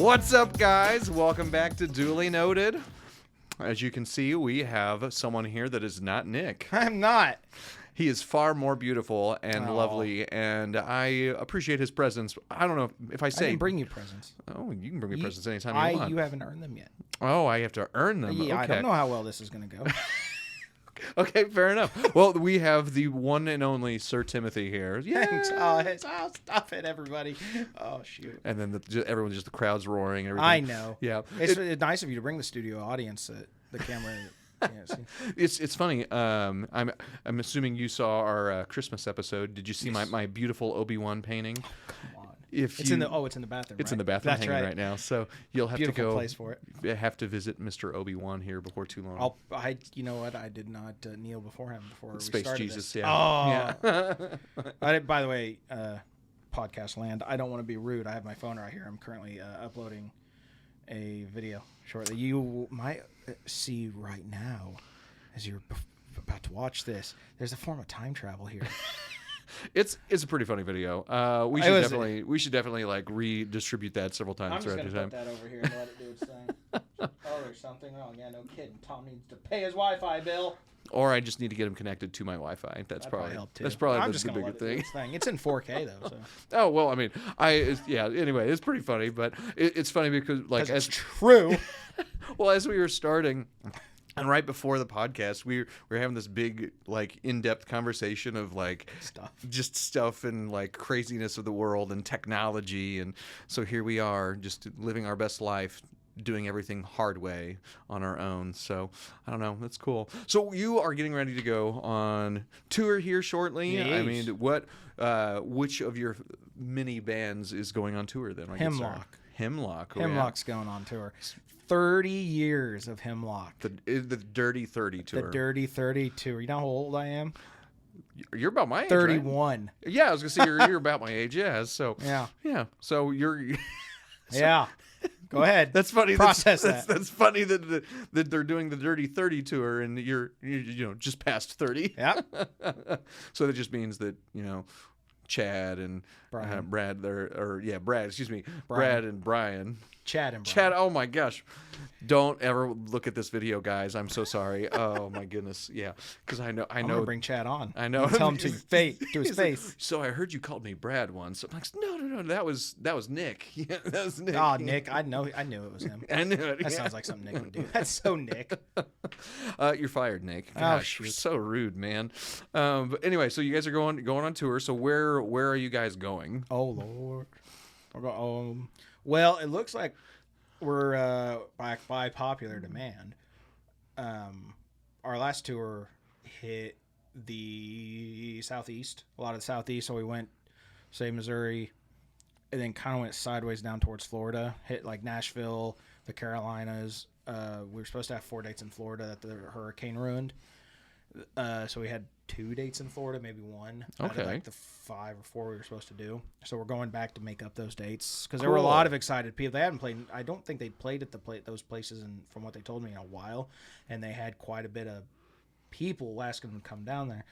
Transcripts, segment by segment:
What's up, guys? Welcome back to Duly Noted. As you can see, we have someone here that is not Nick. I'm not. He is far more beautiful and lovely, and I appreciate his presence. I don't know if I say... I can bring you presents. Oh, you can bring me presents anytime you want. You haven't earned them yet. Oh, I have to earn them. Yeah, okay. I don't know how well this is going to go. Okay, fair enough. Well, we have the one and only Sir Timothy here. Thanks. Oh, stop it, everybody. Oh, shoot. And then everyone, just the crowd's roaring and everything. I know. Yeah. It's nice of you to bring the studio audience the camera. It's funny. I'm assuming you saw our Christmas episode. Did you see my beautiful Obi-Wan painting? Oh, come on. It's in the bathroom. It's in the bathroom hanging right now. So you'll have Beautiful to go. Place for it. Have to visit Mr. Obi-Wan here before too long. You know what? I did not kneel before him before Space we started Jesus. this. Yeah. Yeah. By the way, podcast land. I don't want to be rude. I have my phone right here. I'm currently uploading a video shortly. You might see right now, as you're about to watch this, there's a form of time travel here. It's a pretty funny video. We should definitely like redistribute that several times throughout the time. I'm just gonna put that over here and let it do its thing. Oh, there's something wrong. Yeah, no kidding. Tom needs to pay his Wi-Fi bill. Or I just need to get him connected to my Wi-Fi. That's probably help too. That's probably I'm the just gonna bigger let it do thing. its thing. It's in 4K though. So. Oh well, I mean, Anyway, it's pretty funny, but it's funny because it's true. Well, as we were starting. And right before the podcast, we were having this big, like, in-depth conversation of, like, stuff and, like, craziness of the world and technology. And so here we are, just living our best life, doing everything hard way on our own. So, I don't know. That's cool. So you are getting ready to go on tour here shortly. Yes. I mean, which of your mini bands is going on tour then? Hemlock. Hemlock. Oh, Hemlock's going on tour. 30 years of Hemlock. The Dirty 30 tour. The Dirty 30 tour. You know how old I am? You're about my age, 31. Right? Yeah, I was gonna say you're about my age. Yeah. So yeah. So you're. Yeah. Go ahead. That's funny. Process that's funny that they're doing the Dirty 30 tour and you're just past 30. Yeah. So that just means that Chad and Brad. Excuse me, Brad and Brian. Chad and Brian. Chad, oh my gosh. Don't ever look at this video, guys. I'm so sorry. Oh my goodness. Yeah. Because I know. I'm going to bring Chad on. I know. Tell him to his face. Like, so I heard you called me Brad once. I'm like, no. That was Nick. Yeah, that was Nick. Oh, Nick. I knew it was him. I knew it. That sounds like something Nick would do. That's so Nick. You're fired, Nick. Gosh, you're so rude, man. But anyway, so you guys are going on tour. So where are you guys going? Oh, Lord. We're going, well, it looks like we're by popular demand. Our last tour hit the southeast, a lot of the southeast. So we went, say, Missouri, and then kind of went sideways down towards Florida. Hit like Nashville, the Carolinas. We were supposed to have 4 dates in Florida that the hurricane ruined. So we had 2 dates in Florida, maybe 1 out of like the 5 or 4 we were supposed to do. So we're going back to make up those dates because there were a lot of excited people. They hadn't played. I don't think they'd played at those places, and from what they told me, in a while. And they had quite a bit of people asking them to come down there.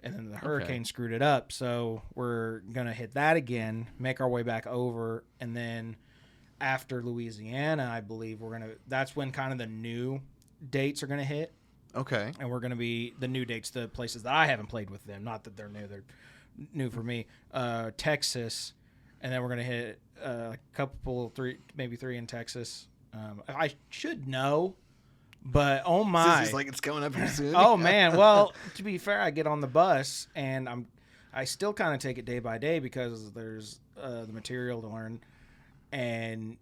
And then the hurricane screwed it up. So we're gonna hit that again, make our way back over, and then after Louisiana, I believe that's when kind of the new dates are gonna hit. Okay. And we're going to be the new dates, the places that I haven't played with them. Not that they're new for me. Texas, and then we're going to hit a couple, 3 in Texas. I should know, but oh my. This is like it's coming up here soon. Oh man. Well, to be fair, I get on the bus and I still kind of take it day by day because there's the material to learn, and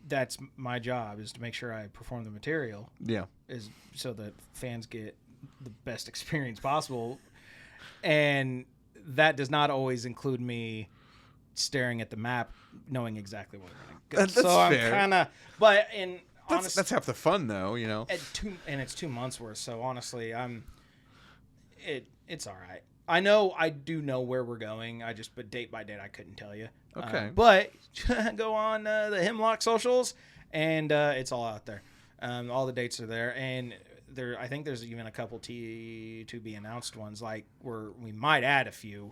that's my job, is to make sure I perform the material. Yeah. Is so that fans get the best experience possible. And that does not always include me staring at the map, knowing exactly where we're going to go. That's fair. I'm kind of, but in honestly, that's half the fun though, And it's 2 months worth. So honestly, it's all right. I do know where we're going. But date by date, I couldn't tell you. Okay. But go on the Hemlock socials, and it's all out there. All the dates are there, and I think there's even a couple to be announced ones. Like we might add a few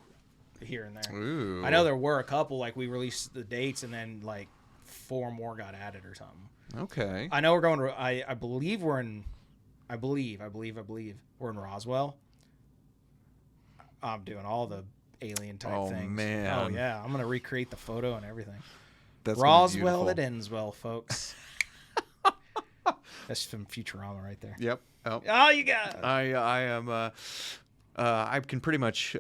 here and there. Ooh. I know there were a couple. Like we released the dates, and then like 4 more got added or something. Okay. I know we're going to. I believe we're in. I believe we're in Roswell. I'm doing all the alien type things. Man. Oh yeah, I'm gonna recreate the photo and everything. That's Roswell, it ends well, folks. That's from Futurama right there. Yep. Oh, you got it. I am. I can pretty much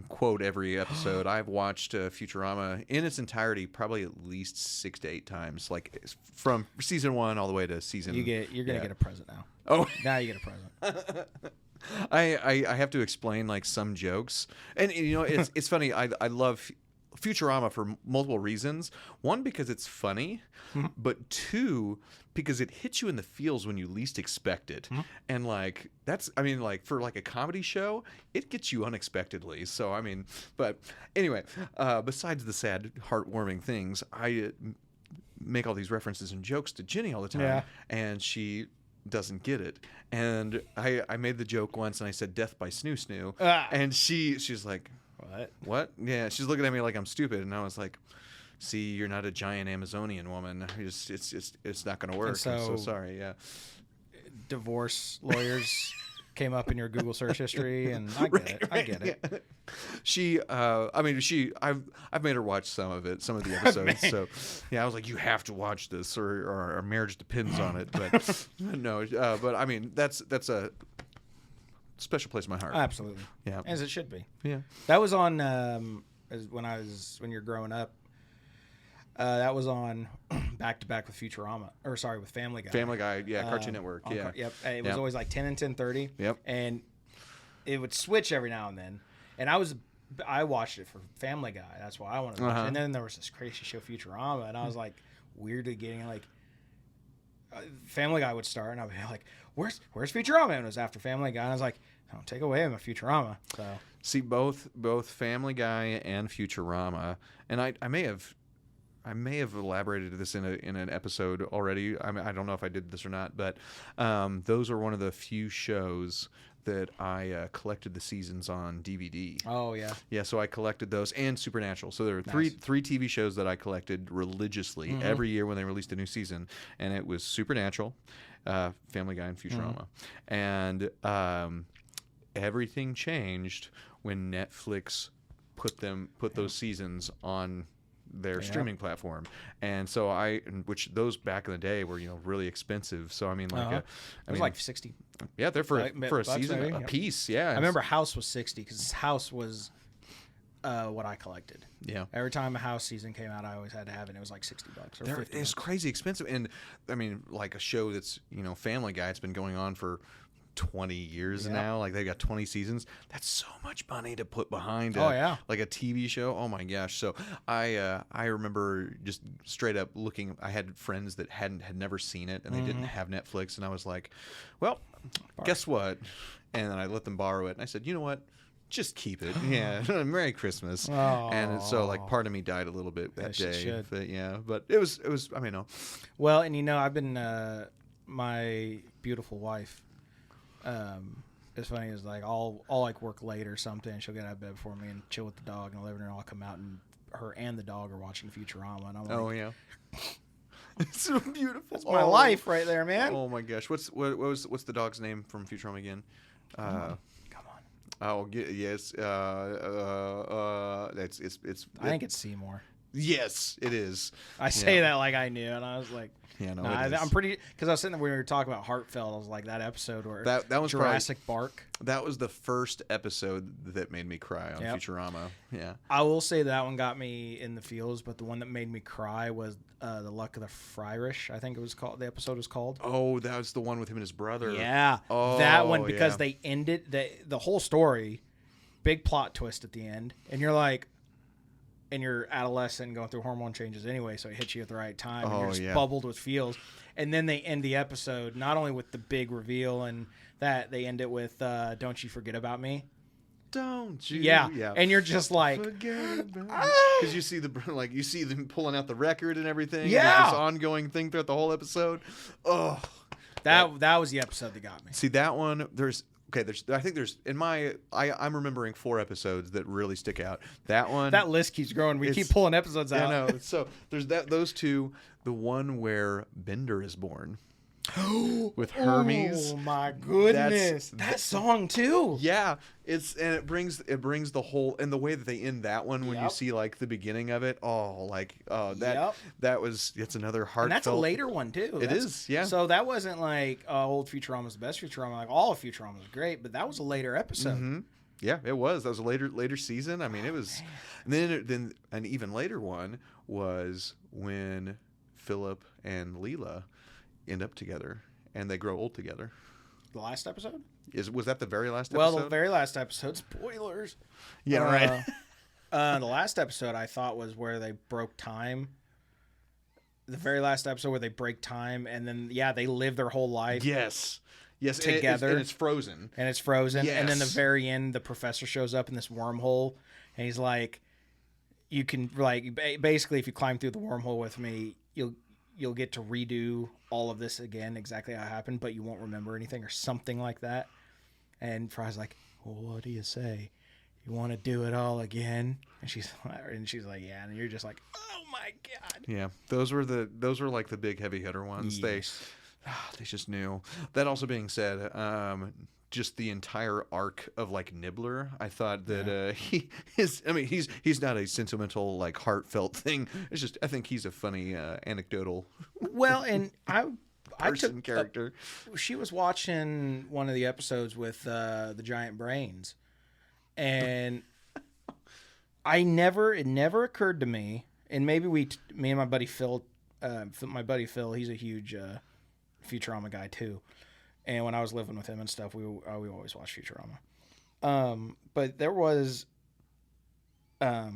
quote every episode. I've watched Futurama in its entirety probably at least 6 to 8 times, like from season 1 all the way to season. You're gonna get a present now. Oh, now you get a present. I have to explain like some jokes, and you know it's funny. I love Futurama for multiple reasons. One, because it's funny, but 2, because it hits you in the feels when you least expect it. And like like for like a comedy show, it gets you unexpectedly. So I mean, but anyway, besides the sad, heartwarming things, I make all these references and jokes to Jenny all the time, and she doesn't get it. And I made the joke once, and I said "death by snoo snoo," and she's like, What? Yeah, she's looking at me like I'm stupid, and I was like, "See, you're not a giant Amazonian woman. It's not going to work. I'm so sorry." Yeah. Divorce lawyers came up in your Google search history, and I get it. Yeah. I've made her watch some of the episodes. So, yeah, I was like, "You have to watch this, or our marriage depends on it." But no, but I mean, that's a special place in my heart. Absolutely. Yeah. As it should be. Yeah. That was on when you're growing up. That was on back to back with Futurama, with Family Guy. Family Guy, yeah, Cartoon Network, yeah. Yep. It was always like 10 and 10:30. Yep. And it would switch every now and then. And I watched it for Family Guy. That's why I wanted to watch it. And then there was this crazy show Futurama, and I was like weirdly getting like Family Guy would start, and I'd be like, "Where's Futurama?" And it was after Family Guy, and I was like, "Don't take away my Futurama." So see, both Family Guy and Futurama, and I may have elaborated this in an episode already. I mean, I don't know if I did this or not, but those are one of the few shows that I collected the seasons on DVD. Oh yeah, yeah. So I collected those and Supernatural. So there were three TV shows that I collected religiously every year when they released a new season, and it was Supernatural, Family Guy, and Futurama, and everything changed when Netflix put those seasons on their streaming platform. And so which those back in the day were, really expensive. So I mean, like, it was like 60. Yeah, they're for a season maybe, a piece. Yeah, I remember House was 60 because House was what I collected. Yeah, every time a House season came out, I always had to have it. And it was like $60 or $50. It's crazy expensive, and I mean, like a show that's Family Guy. It's been going on for 20 years now. Like they've got 20 seasons. That's so much money to put behind like a TV show. Oh my gosh. So I remember just straight up looking. I had friends that had never seen it, and they didn't have Netflix, and I was like, well, guess what? And then I let them borrow it, and I said, you know what, just keep it. Yeah. Merry Christmas. Aww. And so like part of me died a little bit that day. But it was I mean, no. Well, and I've been my beautiful wife, it's funny is like I'll like work late or something, and she'll get out of bed before me and chill with the dog in the living room. I'll come out, and her and the dog are watching Futurama, and I'm like, oh yeah. It's so beautiful. That's my life right there, man. Oh my gosh. What's the dog's name from Futurama again? Come on. Oh yes. It's I think it's Seymour. Yes, it is. I say that like I knew, and I was like, yeah, no, I'm pretty, because I was sitting there when we were talking about Heartfelt. I was like, that episode where that was Jurassic Bark. That was the first episode that made me cry on Futurama. Yeah, I will say that one got me in the feels, but the one that made me cry was The Luck of the Friarish. I think it was called. The episode was called. Oh, that was the one with him and his brother. Yeah, that one, because they ended the whole story, big plot twist at the end, and you're like. And you're adolescent going through hormone changes anyway, so it hits you at the right time. And you're just bubbled with feels. And then they end the episode not only with the big reveal and that, they end it with "Don't you forget about me." Don't you? Yeah. And you're just like, because you see you see them pulling out the record and everything. Yeah. And this ongoing thing throughout the whole episode. Oh, that was the episode that got me. See that one? There's okay, I'm remembering 4 episodes that really stick out. That one, That list keeps growing. We keep pulling episodes out. I know. So there's those 2, the one where Bender is born with Hermes. Oh my goodness, that song too. Yeah, it brings the whole, and the way that they end that one when you see like the beginning of it. It's another heartfelt. And that's a later one too. It is, yeah. So that wasn't like old Futurama's the best Futurama. Like all of Futurama was great, but that was a later episode. Mm-hmm. Yeah, it was. That was a later season. I mean, it was. And then an even later one was when Philip and Leela end up together and they grow old together. The last episode? Was that the very last episode? Well, the very last episode. Spoilers. Yeah, right. The last episode I thought was where they broke time. The very last episode where they break time, and then they live their whole life. Yes, together, and it's frozen. Yes. And then the very end, the professor shows up in this wormhole, and he's like, "You can basically, if you climb through the wormhole with me, you'll get to redo all of this again, exactly how it happened, but you won't remember anything," or something like that. And Fry's like, "Well, what do you say? You want to do it all again?" And she's like, "Yeah." And you're just like, "Oh my god." Yeah, those were like the big heavy hitter ones. Yes. They just knew. That also being said, just the entire arc of like Nibbler, I thought that he's not a sentimental like heartfelt thing. It's just I think he's a funny anecdotal. Well, and I took character. She was watching one of the episodes with the giant brains, and it never occurred to me, and maybe me and my buddy Phil, he's a huge Futurama guy too, and when I was living with him and stuff, we always watched Futurama. But there was the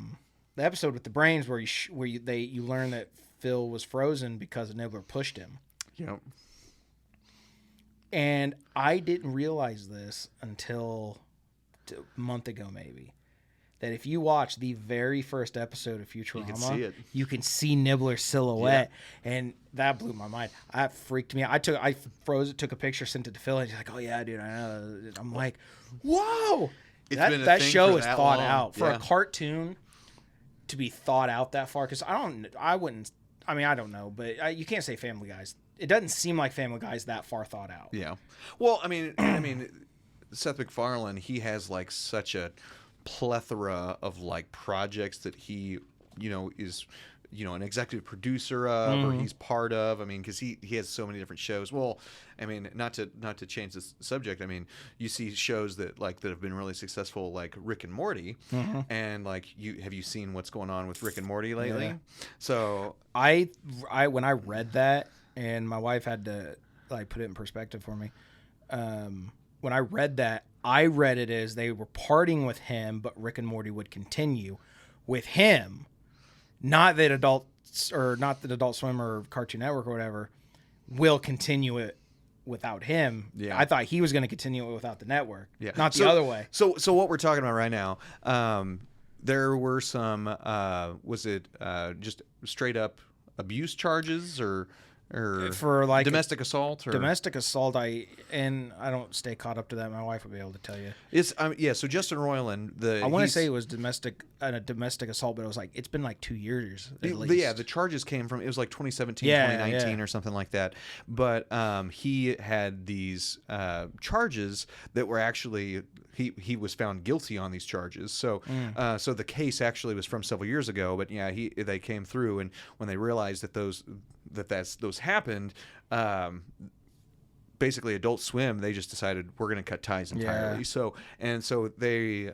episode with the brains where you learn that Phil was frozen because Nibbler pushed him. Yep. And I didn't realize this until a month ago, maybe, that if you watch the very first episode of Futurama, you can see Nibbler's silhouette, and that blew my mind. That freaked me out. I froze it, took a picture, sent it to Phil, and he's like, "Oh yeah, dude, I know." I'm like, "Whoa!" That show is thought out for a cartoon to be thought out that far. Because I don't know, but you can't say Family Guy's. It doesn't seem like Family Guy's that far thought out. Yeah. Well, I mean, Seth MacFarlane, he has like such a plethora of like projects that he, is, an executive producer of, or he's part of. I mean, because he has so many different shows. Well, I mean, not to change this subject. I mean, you see shows that have been really successful, like Rick and Morty, and like have you seen what's going on with Rick and Morty lately? Yeah. So I when I read that, and my wife had to like put it in perspective for me. When I read that, I read it as they were parting with him, but Rick and Morty would continue with him. Not that Adult Swim or Cartoon Network or whatever will continue it without him. Yeah. I thought he was going to continue it without the network. Yeah. Not the other way. So what we're talking about right now, there were some, was it just straight up abuse charges or for like domestic assault? Or? Domestic assault, I don't stay caught up to that. My wife would be able to tell you. It's So Justin Roiland, I want to say it was domestic assault, but it was like it's been like 2 years at least. Yeah, the charges came from, it was like 2017, 2019 or something like that. But he had these charges that were actually he was found guilty on these charges. So so the case actually was from several years ago. But yeah, they came through, and when they realized that those happened, basically Adult Swim, they just decided we're going to cut ties entirely. Yeah. So they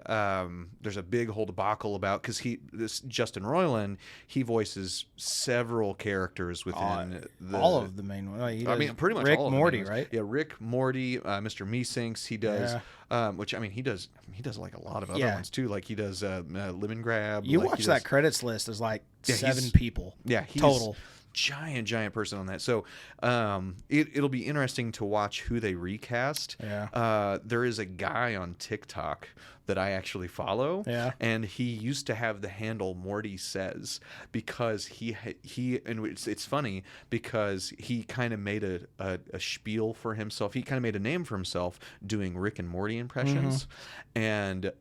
there's a big whole debacle about, because this Justin Roiland, he voices several characters within all of the main ones. I mean, pretty much Rick, all of Morty, them, right? Yeah, Rick, Morty, Mr. Meesinks. He does, which I mean, he does like a lot of other ones too. Like he does Lemon Grab. You watch that credits list. There's like 7 people. Yeah, total. Giant person on that. So it'll be interesting to watch who they recast. Yeah. There is a guy on TikTok that I actually follow. Yeah. And he used to have the handle Morty Says because he and it's funny because he kind of made a spiel for himself. He kind of made a name for himself doing Rick and Morty impressions. And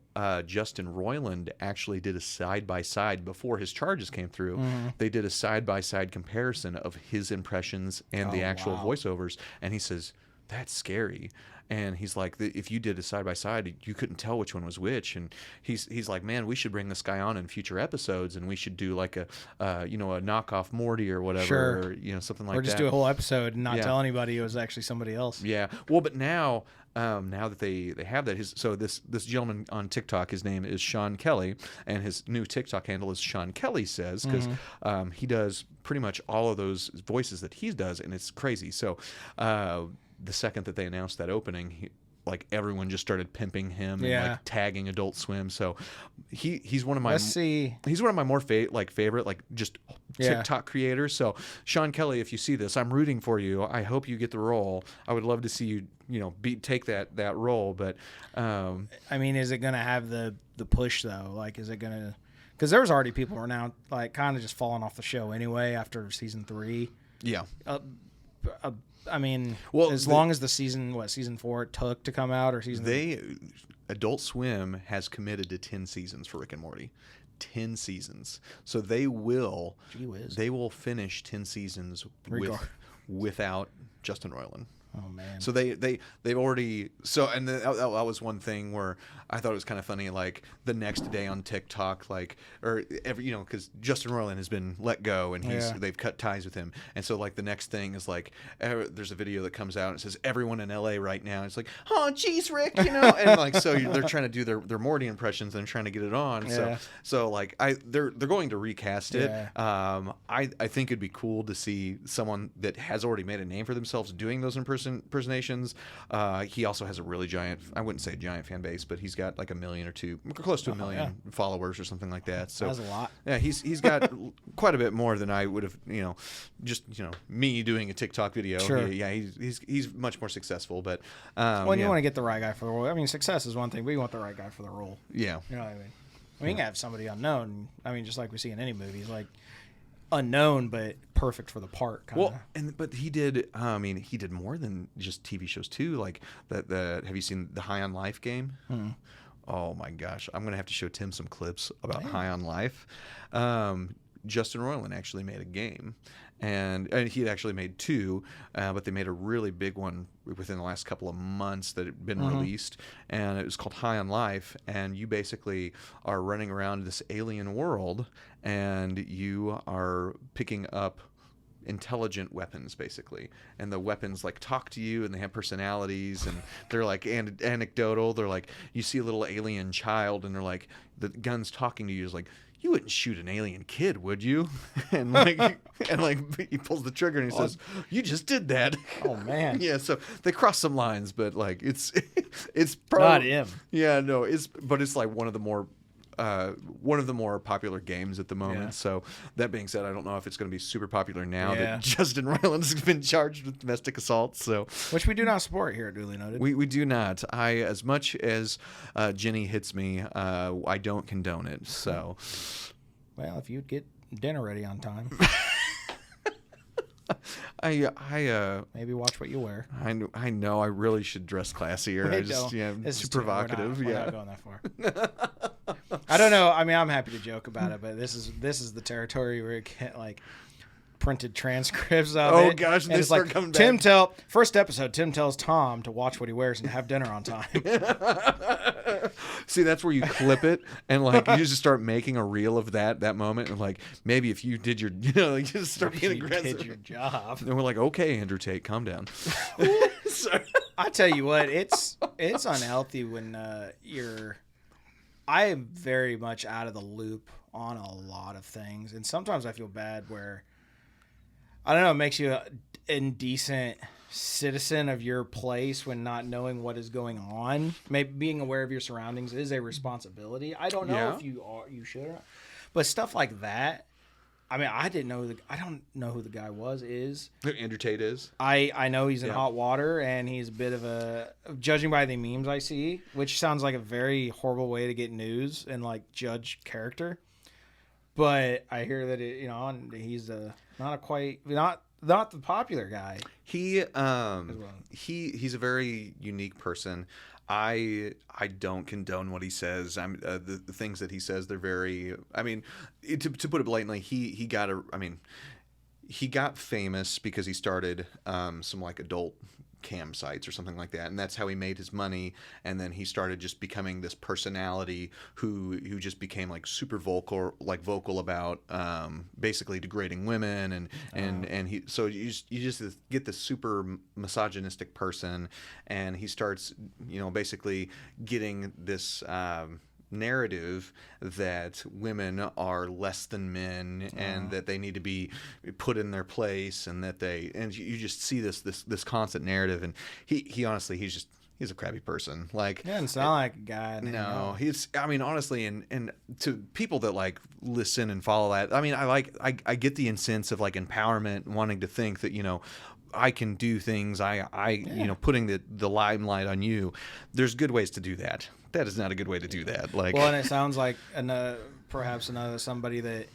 Justin Roiland actually did a side-by-side before his charges came through. They did a side-by-side comparison of his impressions and the actual voiceovers. And he says, that's scary. And he's like, if you did a side-by-side, you couldn't tell which one was which. And he's like, man, we should bring this guy on in future episodes, and we should do like a knockoff Morty or whatever, or, something like that. Or just do a whole episode and not tell anybody it was actually somebody else. Yeah. Well, but now that they have that, this gentleman on TikTok, his name is Sean Kelly, and his new TikTok handle is Sean Kelly Says, because he does pretty much all of those voices that he does, and it's crazy. So the second that they announced that opening, like everyone just started pimping him and like tagging Adult Swim. So he's one of my he's one of my more favorite just TikTok creators. So Sean Kelly, if you see this, I'm rooting for you. I hope you get the role. I would love to see you take that role. But I mean, is it gonna have the push though? Like, is it gonna? Because there's already people who are now like kind of just falling off the show anyway after season 3. Yeah. I mean, as long as the season 4 it took to come out, or Adult Swim has committed to 10 seasons for Rick and Morty. 10 seasons. So they will finish 10 seasons without Justin Roiland. Oh man! So they've already and that was one thing where I thought it was kind of funny. Like the next day on TikTok, because Justin Roiland has been let go and they've cut ties with him, and so like the next thing is like there's a video that comes out and it says everyone in LA right now. And it's like, oh geez, Rick, and like so they're trying to do their Morty impressions and trying to get it on. Yeah. So like they're going to recast it. Yeah. I think it'd be cool to see someone that has already made a name for themselves doing those impersonations. He also has a really giant, I wouldn't say giant fan base, but he's got like 1 million or 2, close to 1 million followers or something like that. So that's a lot. Yeah, he's got quite a bit more than I would have. Just me doing a TikTok video. Sure. He's much more successful. But you want to get the right guy for the role. I mean, success is one thing, but you want the right guy for the role. Yeah. You know what I mean? I mean, you can have somebody unknown. I mean, just like we see in any movies, like unknown but perfect for the part. Kinda. Well, but he did. He did more than just TV shows too. Like have you seen the High on Life game? Oh my gosh, I'm gonna have to show Tim some clips about High on Life. Justin Roiland actually made a game, and he had actually made 2, but they made a really big one within the last couple of months that had been released, and it was called High on Life. And you basically are running around this alien world, and you are picking up intelligent weapons basically, and the weapons like talk to you and they have personalities and they're like anecdotal. They're like, you see a little alien child and they're like, the gun's talking to you is like, you wouldn't shoot an alien kid, would you? and he pulls the trigger and he says, you just did that. Oh man. Yeah, so they cross some lines, but like it's probably not him. Yeah, no, it's like one of the more popular games at the moment. Yeah. So that being said, I don't know if it's going to be super popular now that Justin Roiland's been charged with domestic assault. So, which we do not support here at Duly Noted. We do not. As much as Jenny hits me, I don't condone it. So, well, if you'd get dinner ready on time. I maybe watch what you wear. I know I really should dress classier. It's too provocative. We're not going that far. I don't know. I mean, I'm happy to joke about it, but this is the territory where it get like printed transcripts of it. Oh gosh, and they start like, coming back. First episode, Tim tells Tom to watch what he wears and have dinner on time. See, that's where you clip it and like you just start making a reel of that moment, and like maybe if you did your you just start being aggressive. Did your job. And we're like, okay, Andrew Tate, calm down. I tell you what, it's unhealthy when I am very much out of the loop on a lot of things, and sometimes I feel bad where I don't know, it makes you an indecent citizen of your place when not knowing what is going on. Maybe being aware of your surroundings is a responsibility. I don't know if you should or not. But stuff like that, I mean, I don't know who the guy is. Andrew Tate is. I know he's in hot water, and he's a bit of judging by the memes I see, which sounds like a very horrible way to get news and like judge character. But I hear that he's not the popular guy. He's a very unique person. I don't condone what he says. The things that he says, they're very. I mean, to put it blatantly, he got famous because he started some like adult cam sites or something like that, and that's how he made his money. And then he started just becoming this personality who just became like super vocal about basically degrading women and he, so you just get this super misogynistic person, and he starts basically getting this narrative that women are less than men and that they need to be put in their place, and that you just see this constant narrative, and he honestly he's a crappy person. Like, he doesn't sound like a guy. No, honestly, and to people that like listen and follow that, I mean, I get the sense of like empowerment, wanting to think that I can do things. Putting the limelight on you. There's good ways to do that. That is not a good way to do that. Like, well, and it sounds like perhaps somebody that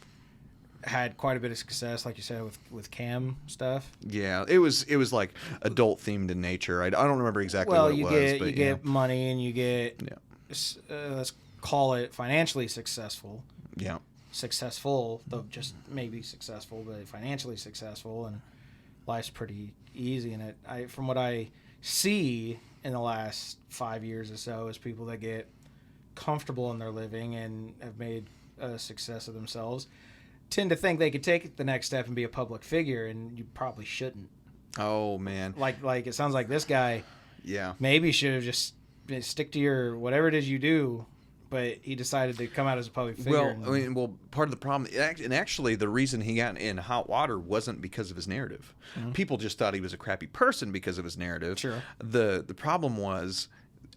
had quite a bit of success, like you said, with cam stuff. Yeah, it was like adult themed in nature. I don't remember exactly what it was. You get money, and you get let's call it financially successful. Yeah, successful, though just maybe successful, but financially successful, and life's pretty easy. And from what I see in the last 5 years or so, is people that get comfortable in their living and have made a success of themselves tend to think they could take the next step and be a public figure, and you probably shouldn't. Oh man, like it sounds like this guy, maybe should have just stick to your whatever it is you do. But he decided to come out as a public figure. Part of the problem, and actually the reason he got in hot water wasn't because of his narrative. Mm-hmm. People just thought he was a crappy person because of his narrative. Sure. The problem was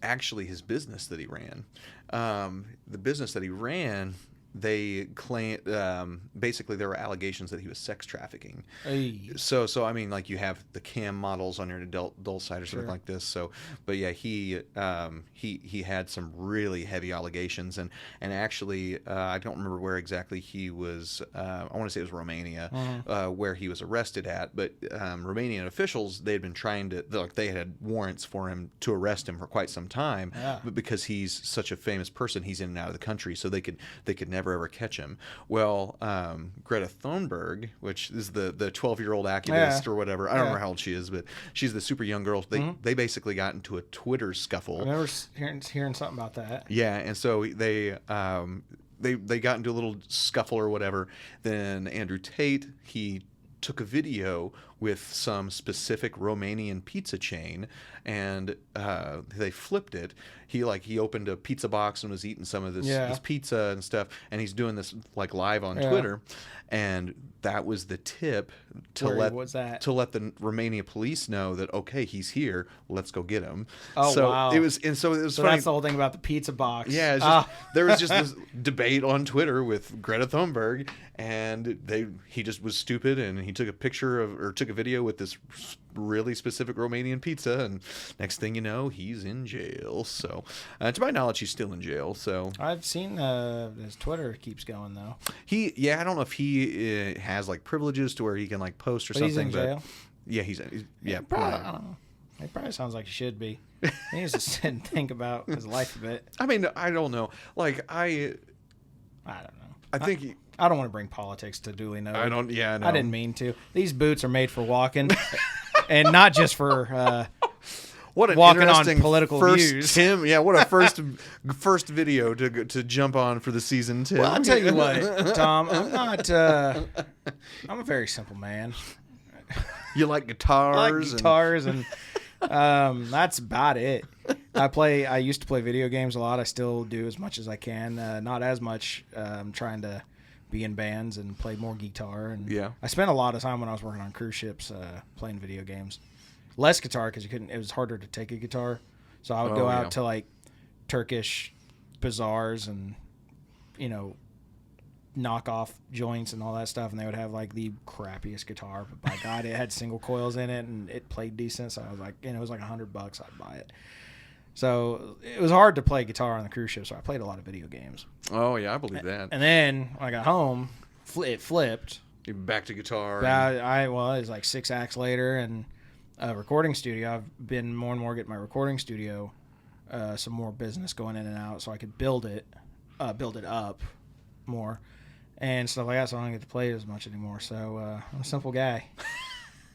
actually his business that he ran. The business that he ran, they claimed basically there were allegations that he was sex trafficking. Hey. So I mean, like, you have the cam models on your adult site or something like this. So, but yeah, he had some really heavy allegations, and actually I don't remember where exactly he was. I want to say it was Romania, where he was arrested at. But Romanian officials, they had been trying to, they had warrants for him to arrest him for quite some time. Yeah. But because he's such a famous person, he's in and out of the country, so they could never ever catch him. Well, Greta Thunberg, which is the 12-year-old activist or whatever, I don't remember how old she is, but she's the super young girl. They basically got into a Twitter scuffle. I remember hearing something about that. Yeah, and so they got into a little scuffle or whatever. Then Andrew Tate, he took a video with some specific Romanian pizza chain, and they flipped it. He opened a pizza box and was eating some of this pizza and stuff, and he's doing this like live on Twitter, and that was the tip to let the Romania police know that, okay, he's here, let's go get him. Oh, so wow. it was funny. That's the whole thing about the pizza box. Yeah, it's just, there was just this debate on Twitter with Greta Thunberg, and he just was stupid, and he took a video with this really specific Romanian pizza, and next thing you know, he's in jail. So to my knowledge, he's still in jail. So I've seen his Twitter keeps going though. I don't know if he has like privileges to where he can like post or something. He's in jail. Yeah, he's probably, I don't know. He probably sounds like he should be. He needs to sit and think about his life a bit. I mean, I don't know. Like I don't know. I think I don't want to bring politics to Dooley. No, I don't. Yeah, no. I didn't mean to. These boots are made for walking, and not just for what an walking interesting on political views. Tim, yeah, what a first video to jump on for the season, Tim. Well, I'll tell you what, Tom. I'm not. I'm a very simple man. You like guitars? and that's about it. I used to play video games a lot. I still do as much as I can. Not as much. I'm trying to be in bands and play more guitar. And I spent a lot of time when I was working on cruise ships playing video games. Less guitar because it was harder to take a guitar. So I would go out to like Turkish bazaars and knockoff joints and all that stuff, and they would have like the crappiest guitar, but by God, it had single coils in it and it played decent. So I was like, and it was like $100, I'd buy it. So it was hard to play guitar on the cruise ship, so I played a lot of video games. Oh yeah, I believe that. And then when I got home, it flipped. You're back to guitar. It was like 6 acts later, and a recording studio. I've been more and more getting my recording studio, some more business going in and out, so I could build it up more and stuff like that. So I don't get to play it as much anymore. So I'm a simple guy.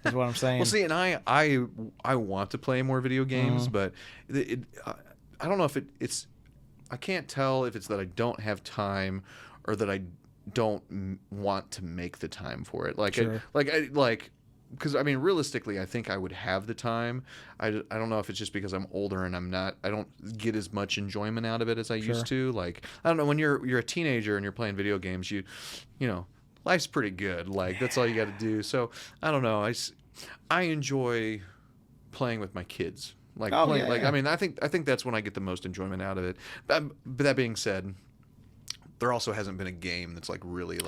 Is what I'm saying. Well, see, and I want to play more video games, but I don't know if it's I can't tell if it's that I don't have time or that I don't want to make the time for it. Like, Sure. Because I mean, realistically, I think I would have the time. I don't know if it's just because I'm older and I don't get as much enjoyment out of it as I used to. Like, I don't know, when you're a teenager and you're playing video games, you know, life's pretty good. Like, that's all you got to do. So I don't know. I enjoy playing with my kids. Like, I mean, I think that's when I get the most enjoyment out of it. But that being said, there also hasn't been a game that's like really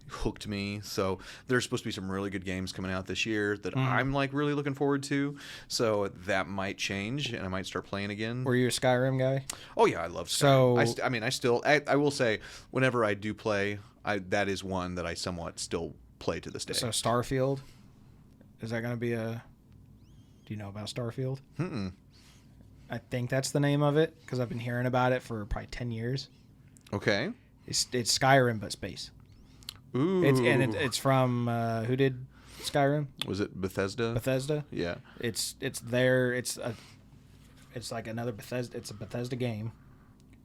hooked me. So there's supposed to be some really good games coming out this year that I'm like really looking forward to. So that might change and I might start playing again. Were you a Skyrim guy? Oh yeah, I love Skyrim. So I will say whenever I do play, that is one that I somewhat still play to this day. So Starfield, is that going to be do you know about Starfield? I think that's the name of it because I've been hearing about it for probably 10 years. Okay. It's Skyrim but space. Ooh. It's from who did Skyrim? Was it Bethesda? Bethesda? Yeah. It's like another Bethesda. It's a Bethesda game.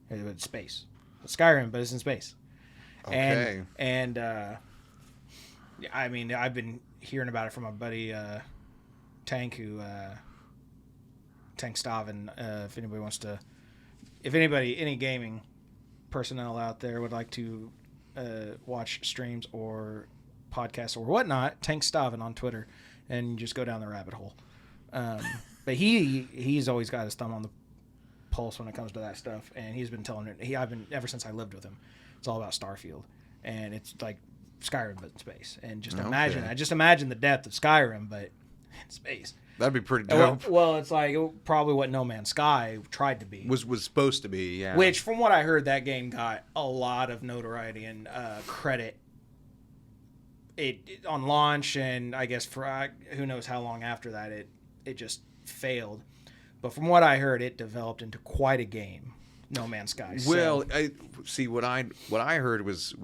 It's space. It's Skyrim, but it's in space. Okay. And I mean, I've been hearing about it from my buddy Tank, Tank Stavin. If anybody wants to, any gaming personnel out there would like to watch streams or podcasts or whatnot, Tank Stavin on Twitter, and just go down the rabbit hole. But he's always got his thumb on the pulse when it comes to that stuff, and he's been telling it. I've been ever since I lived with him. It's all about Starfield, and it's like Skyrim but in space. And just imagine the depth of Skyrim but in space. That'd be pretty dope. Well, it's like probably what No Man's Sky tried to be. Was supposed to be, yeah. Which, from what I heard, that game got a lot of notoriety and credit it on launch, and I guess for who knows how long after that it just failed. But from what I heard, it developed into quite a game. No Man's Sky. Well, I see what I heard was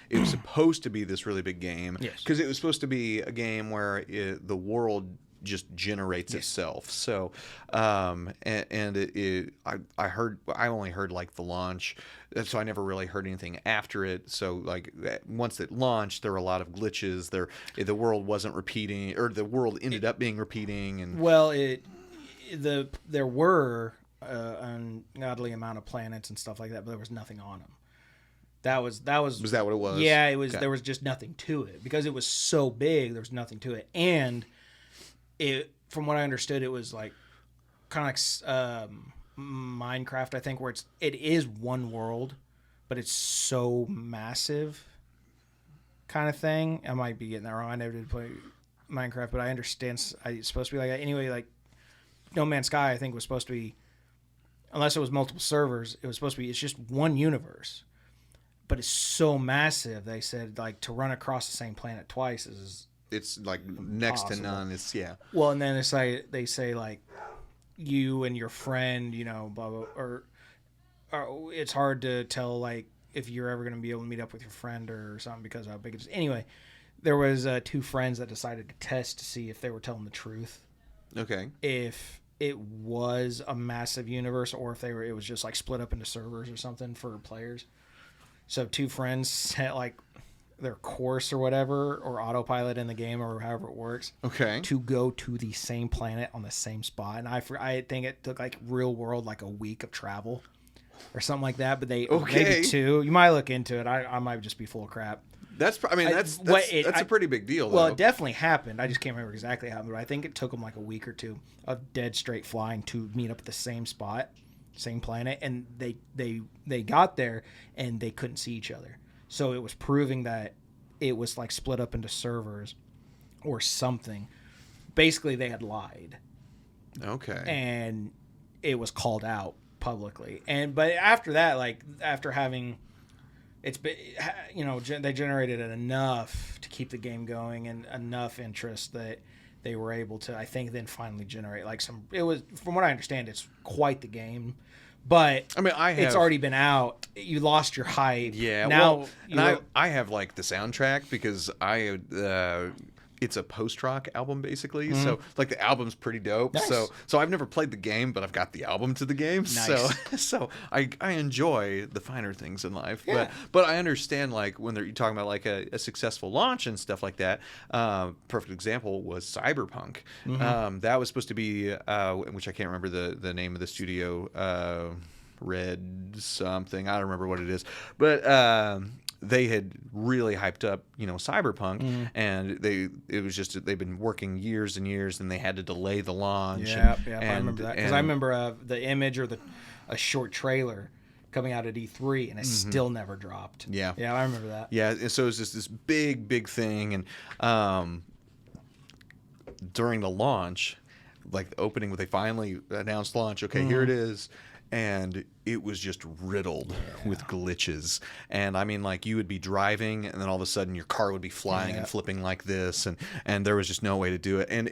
it was supposed to be this really big game. Yes. Because it was supposed to be a game where the world just generates itself. So, I only heard like the launch, so I never really heard anything after it. So like once it launched, there were a lot of glitches. The world wasn't repeating, or the world ended up being repeating. And there were an ungodly amount of planets and stuff like that, but there was nothing on them. Was that what it was? Yeah, it was. Okay. There was just nothing to it because it was so big. There was nothing to it, and from what I understood, it was like kind of like Minecraft, I think, where it is one world, but it's so massive, kind of thing. I might be getting that wrong. I never did play Minecraft, but I understand it's supposed to be like that. Anyway, like No Man's Sky, I think was supposed to be, unless it was multiple servers, it was supposed to be. It's just one universe, but it's so massive. They said like to run across the same planet twice is. It's like next to none. It's Well, and then they say like you and your friend, you know, blah blah, or it's hard to tell like if you're ever going to be able to meet up with your friend or something because of how big it is. Anyway, there was 2 friends that decided to test to see if they were telling the truth. Okay. If it was a massive universe or if it was just like split up into servers or something for players. So 2 friends set like their course or whatever, or autopilot in the game or however it works. Okay. To go to the same planet on the same spot. And I think it took like real world like a week of travel or something like that. But maybe 2. You might look into it. I might just be full of crap. That's a pretty big deal, though. Well, it definitely happened. I just can't remember exactly how, but I think it took them like a week or 2 of dead straight flying to meet up at the same spot, same planet, and they got there and they couldn't see each other. So it was proving that it was like split up into servers or something. Basically, they had lied. Okay. And it was called out publicly. But after that, like after having, it's been, they generated enough to keep the game going and enough interest that they were able to, I think, then finally generate like some. It was, from what I understand, it's quite the game. But I mean, it's already been out. You lost your hype. Yeah. Now, I have like the soundtrack because it's a post-rock album basically. Mm-hmm. So like the album's pretty dope. Nice. So I've never played the game, but I've got the album to the game. Nice. So I enjoy the finer things in life. Yeah. But I understand like when you're talking about like a successful launch and stuff like that. Perfect example was Cyberpunk. Mm-hmm. That was supposed to be which I can't remember the name of the studio. Red something. I don't remember what it is. But they had really hyped up, Cyberpunk, and they've been working years and years, and they had to delay the launch. Yeah, I remember that because I remember the image or a short trailer coming out at E3, and it still never dropped. Yeah, I remember that. Yeah, and so it was just this big thing, and during the launch, like the opening, when they finally announced launch, okay, here it is. And it was just riddled with glitches. And I mean, like you would be driving and then all of a sudden your car would be flying and flipping like this. And there was just no way to do it. And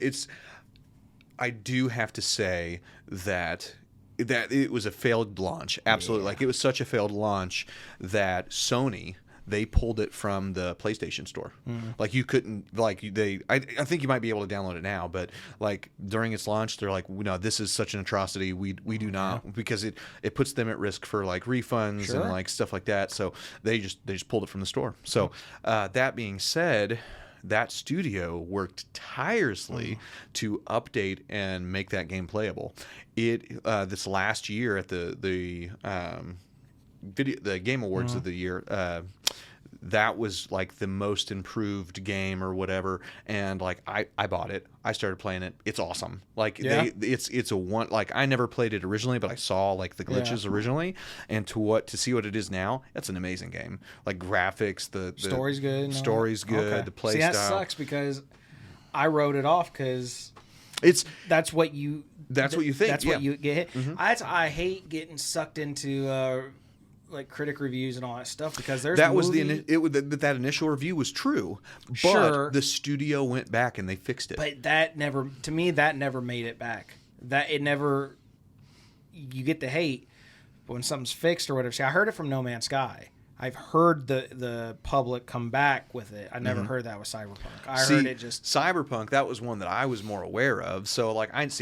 I do have to say that it was a failed launch. Absolutely. Like it was such a failed launch that Sony, they pulled it from the PlayStation Store. Like you couldn't, like I think you might be able to download it now, but like during its launch, they're like, no, this is such an atrocity. We do not, because it puts them at risk for like refunds and like stuff like that. So they just pulled it from the store. So that being said, that studio worked tirelessly to update and make that game playable. This last year at the Game Awards of the year, that was like the most improved game or whatever, and like I bought it. I started playing it. It's awesome. Like it's a one. Like I never played it originally, but I saw like the glitches originally, and to see what it is now, that's an amazing game. Like graphics, the story's good. The play style. style. That sucks because I wrote it off because that's what you think. That's what you get hit. I hate getting sucked into like critic reviews and all that stuff because there's that initial review was true, but the studio went back and they fixed it. But that never made it back. You get the hate, but when something's fixed or whatever. See, I heard it from No Man's Sky. I've heard the public come back with it. I never heard that with Cyberpunk. Heard it just Cyberpunk. That was one that I was more aware of. So like it's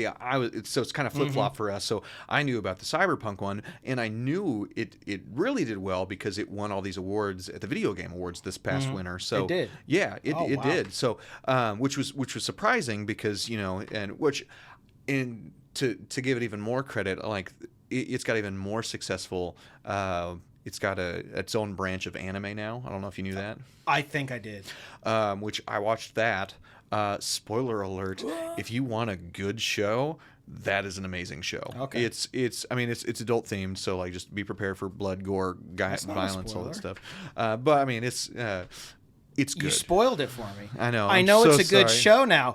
kind of flip flop for us. So I knew about the Cyberpunk one, and I knew it really did well because it won all these awards at the Video Game Awards this past winter. So it did. Yeah, it did. So which was surprising because to give it even more credit, like it's got even more successful. It's got its own branch of anime now. I don't know if you knew that. I think I did. Which I watched that. Spoiler alert: if you want a good show, that is an amazing show. Okay. It's adult themed, so like just be prepared for blood, gore, violence, all that stuff. But I mean it's good. You spoiled it for me. I know. I know it's a good show now.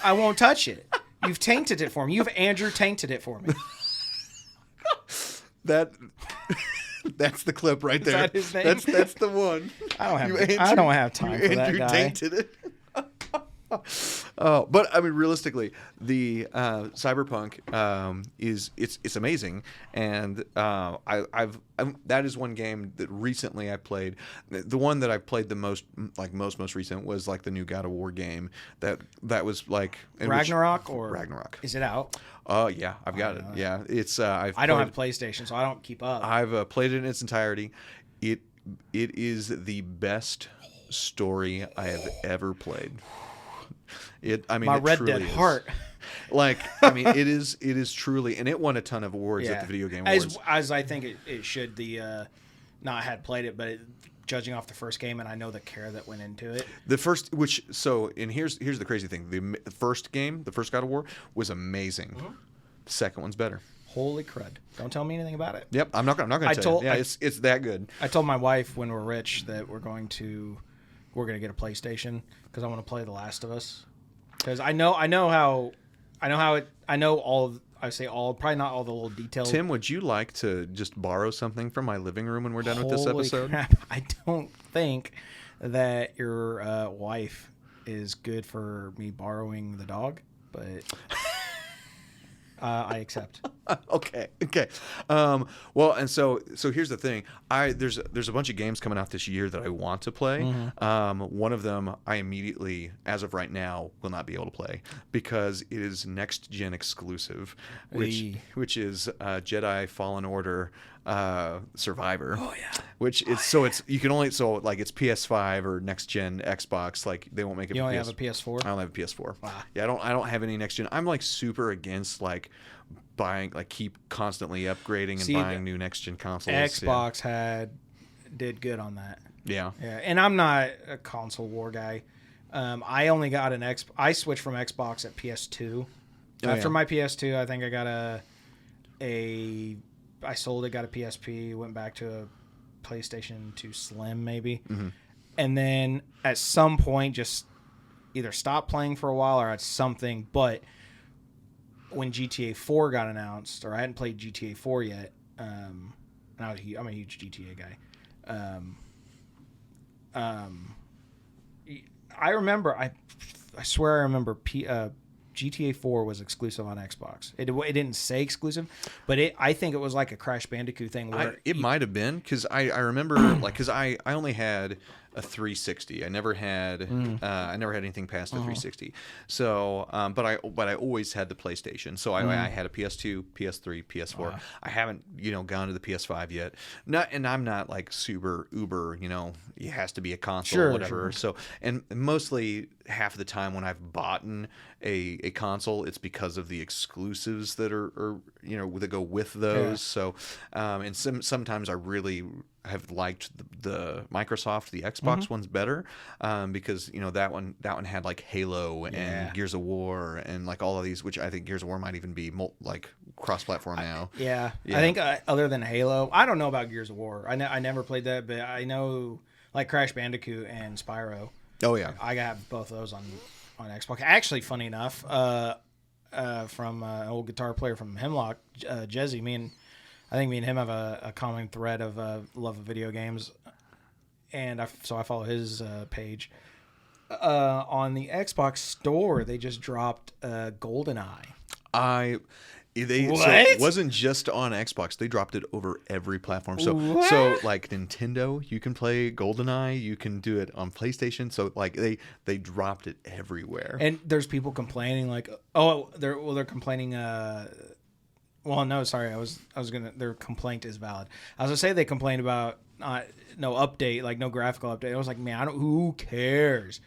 I won't touch it. You've tainted it for me. You've Andrew tainted it for me. That's the clip right there. Is that his name? That's the one. I don't have time for that guy. Tainted it. Oh, but I mean, realistically, the Cyberpunk it's amazing, and that is one game that recently I played. The one that I played the most recent was like the new God of War game. That was like Ragnarok. Is it out? Yeah, I've got it. Yeah, it's I don't have PlayStation, so I don't keep up. I've played it in its entirety. It is the best story I have ever played. My Red Dead heart. Like, I mean, it is truly, and it won a ton of awards at the Video Game Awards. As I think it should. Not had played it, but judging off the first game, and I know the care that went into it. Here's the crazy thing: the first game, the first God of War, was amazing. The second one's better. Holy crud! Don't tell me anything about it. Yep, I'm not gonna tell you. Yeah, it's that good. I told my wife when we're rich that we're gonna get a PlayStation because I want to play The Last of Us. Because I know probably not all the little details. Tim, would you like to just borrow something from my living room when we're done with this episode? Crap. I don't think that your wife is good for me borrowing the dog, but I accept. Okay. Well, and so here's the thing. There's a bunch of games coming out this year that I want to play. Mm-hmm. One of them I immediately, as of right now, will not be able to play because it is next gen exclusive, which is Jedi Fallen Order Survivor. Oh yeah. Which is it's you can only it's PS5 or next gen Xbox. Like they won't make it. You only have a PS4. I only have a PS4. Wow. Yeah, I don't have any next gen. I'm like super against like buying, like keep constantly upgrading and buying new next gen consoles. Xbox did good on that. Yeah. Yeah, and I'm not a console war guy. I only got I switched from Xbox at PS2. After my PS2, I think I got I sold it, got a PSP, went back to a PlayStation 2 Slim maybe. Mm-hmm. And then at some point just either stopped playing for a while or at something, but when GTA 4 got announced, or I hadn't played GTA 4 yet, and I'm a huge GTA guy. I remember, I swear I remember GTA 4 was exclusive on Xbox. It didn't say exclusive, but I think it was like a Crash Bandicoot thing. It might have been because I remember because I only had a 360. I never had anything past the 360. So, but I always had the PlayStation. So I had a PS2, PS3, PS4. Wow. I haven't gone to the PS5 yet. And I'm not like super uber. It has to be a console or whatever. Sure. So and mostly half of the time when I've bought a console, it's because of the exclusives that are that go with those. Yeah. So and sometimes I really have liked the Microsoft, the Xbox one's better because that one had like Halo and Gears of War and like all of these, which I think Gears of War might even be like cross-platform now. I think other than Halo, I don't know about Gears of War. I never played that, but I know like Crash Bandicoot and Spyro. Oh yeah, I got both of those on Xbox. Actually, funny enough, from an old guitar player from Hemlock, Jezzy, I think me and him have a common thread of love of video games, and so I follow his page. On the Xbox store, they just dropped GoldenEye. So it wasn't just on Xbox. They dropped it over every platform. So like Nintendo, you can play GoldenEye. You can do it on PlayStation. So like they dropped it everywhere. And there's people complaining like, they're complaining. Well, no, sorry. Their complaint is valid. I was gonna say they complained about no update, like no graphical update. I was like, man, who cares?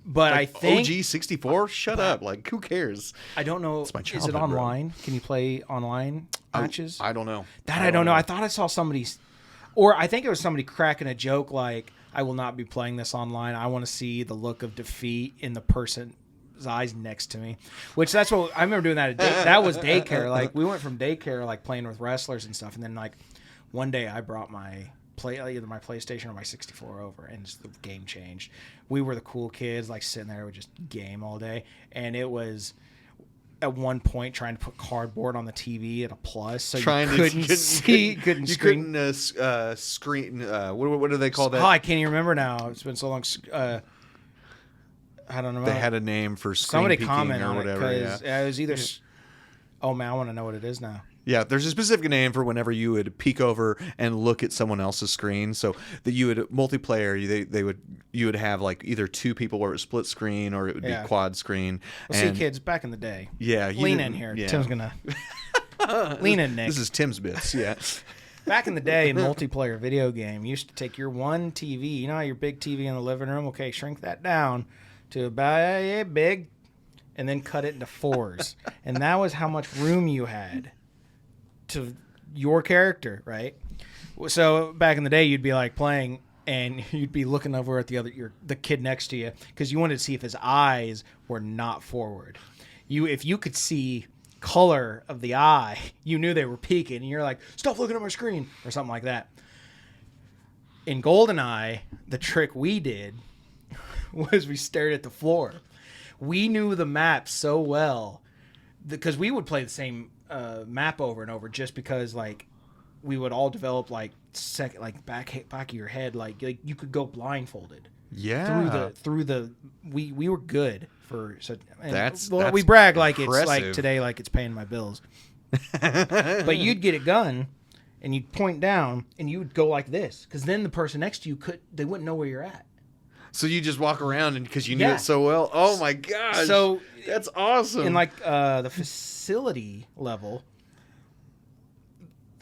But like, I think OG 64. Shut up! Like, who cares? I don't know. It's my Is it online? Bro. Can you play online matches? I don't know. I don't know. I thought I saw or I think it was somebody cracking a joke like, "I will not be playing this online. I want to see the look of defeat in the person's eyes next to me," which that's what I remember doing that. That was daycare. Like we went from daycare, like playing with wrestlers and stuff, and then like one day I brought either my PlayStation or my 64 over, and the game changed. We were the cool kids, like sitting there with just game all day, and it was at one point trying to put cardboard on the TV at a plus, so you couldn't screen. What do they call that? Oh, I can't even remember now. It's been so long. I don't know. They had a name for screen peeking or whatever. It was either. Oh man, I want to know what it is now. Yeah, there's a specific name for whenever you would peek over and look at someone else's screen. So that you would multiplayer, you would have like either two people where it was split screen or it would be quad screen. Well, see, kids, back in the day. Yeah, lean in here. Yeah. Tim's gonna lean in, Nick. This is Tim's bits. Yeah. Back in the day, multiplayer video game, you used to take your one TV. You know how your big TV in the living room? Okay, shrink that down to about big, and then cut it into fours, and that was how much room you had to your character, right? So back in the day, you'd be like playing, and you'd be looking over at the kid next to you because you wanted to see if his eyes were not forward. If you could see color of the eye, you knew they were peeking, and you're like, stop looking at my screen, or something like that. In GoldenEye, the trick we did was we stared at the floor. We knew the map so well because we would play the same map over and over just because, like, we would all develop, like, back of your head, like you could go blindfolded. Yeah. Through the we were good for such. That's we brag like impressive. it's like today, like it's paying my bills. But you'd get a gun and you'd point down and you would go like this because then the person next to you they wouldn't know where you're at. So you just walk around and because you knew it so well. Oh my gosh! So that's awesome. In like the facility level,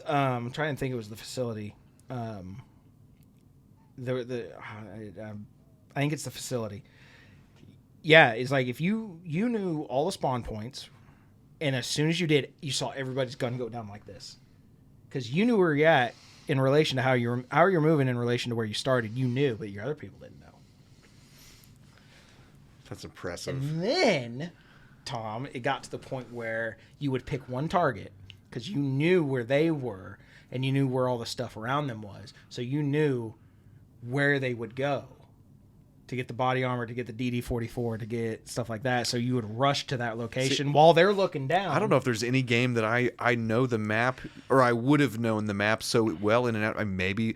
I'm trying to think. It was the facility. I think it's the facility. Yeah, it's like if you knew all the spawn points, and as soon as you did, you saw everybody's gun go down like this, because you knew where you're at in relation to how you're moving in relation to where you started. You knew, but your other people didn't know. That's impressive. And then, Tom, it got to the point where you would pick one target because you knew where they were and you knew where all the stuff around them was, so you knew where they would go to get the body armor, to get the DD-44, to get stuff like that. So you would rush to that location while they're looking down. I don't know if there's any game that I know the map, or I would have known the map so well in and out. Maybe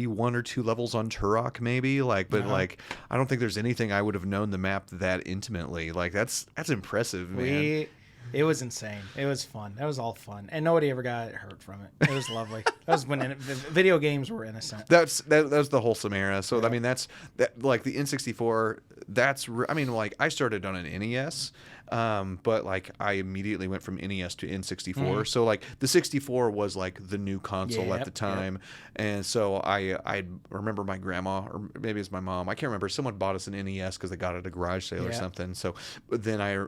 1 or 2 levels on Turok, maybe but like I don't think there's anything I would have known the map that intimately. Like that's impressive, man. It was insane. It was fun. That was all fun, and nobody ever got hurt from it. It was lovely. That was when video games were innocent. That was the wholesome era. So I mean, that like the N64. Like I started on an NES, but like I immediately went from NES to N64. Mm-hmm. So like the 64 was like the new console at the time, and so I remember my grandma, or maybe it's my mom, I can't remember. Someone bought us an NES because they got it at a garage sale or something. So but then I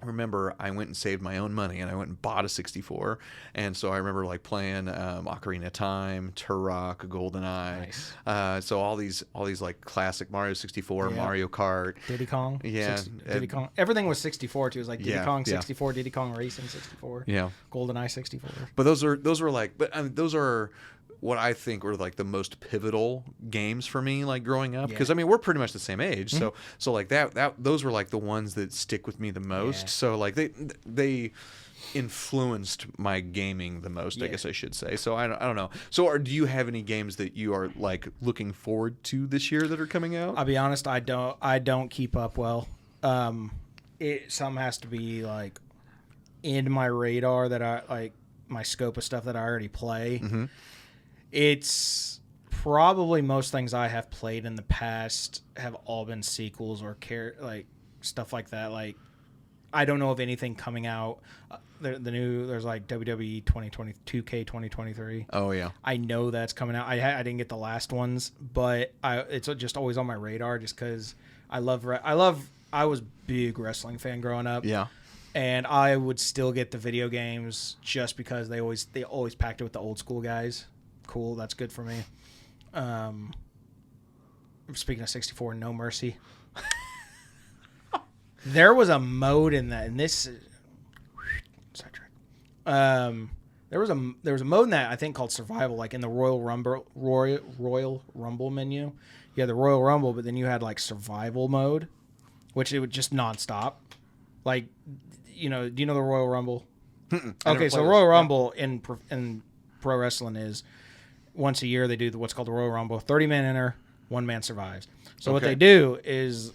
remember I went and saved my own money and I went and bought a 64, and so I remember like playing Ocarina of Time, Turok, GoldenEye, so all these like classic Mario 64, Mario Kart, Diddy Kong, Diddy Kong. Everything was 64 too. It was like Diddy Kong 64, Diddy Kong Racing 64, GoldenEye 64. But those were like, those are what I think were like the most pivotal games for me, like growing up, because I mean we're pretty much the same age, so like that those were like the ones that stick with me the most. So like they influenced my gaming the most, I guess I should say. So I don't know. So do you have any games that you are like looking forward to this year that are coming out? I'll be honest, I don't keep up well. Some has to be like in my radar that I like, my scope of stuff that I already play. Mm-hmm. It's probably most things I have played in the past have all been sequels or like stuff like that. Like I don't know of anything coming out. There's like WWE 2020, 2K 2023. Oh yeah, I know that's coming out. I didn't get the last ones, but it's just always on my radar just because I was a big wrestling fan growing up. Yeah. And I would still get the video games just because they always packed it with the old school guys. Cool, that's good for me. Speaking of 64, No Mercy. There was a mode in that, and this sidetrack. There was a mode in that I think called Survival, like in the Royal Rumble menu. You had the Royal Rumble, but then you had like Survival mode, which it would just nonstop. Like, do you know the Royal Rumble? Okay, so Royal Rumble in pro wrestling is once a year they do what's called the Royal Rumble. 30-man enter, 1 man survives. So what they do is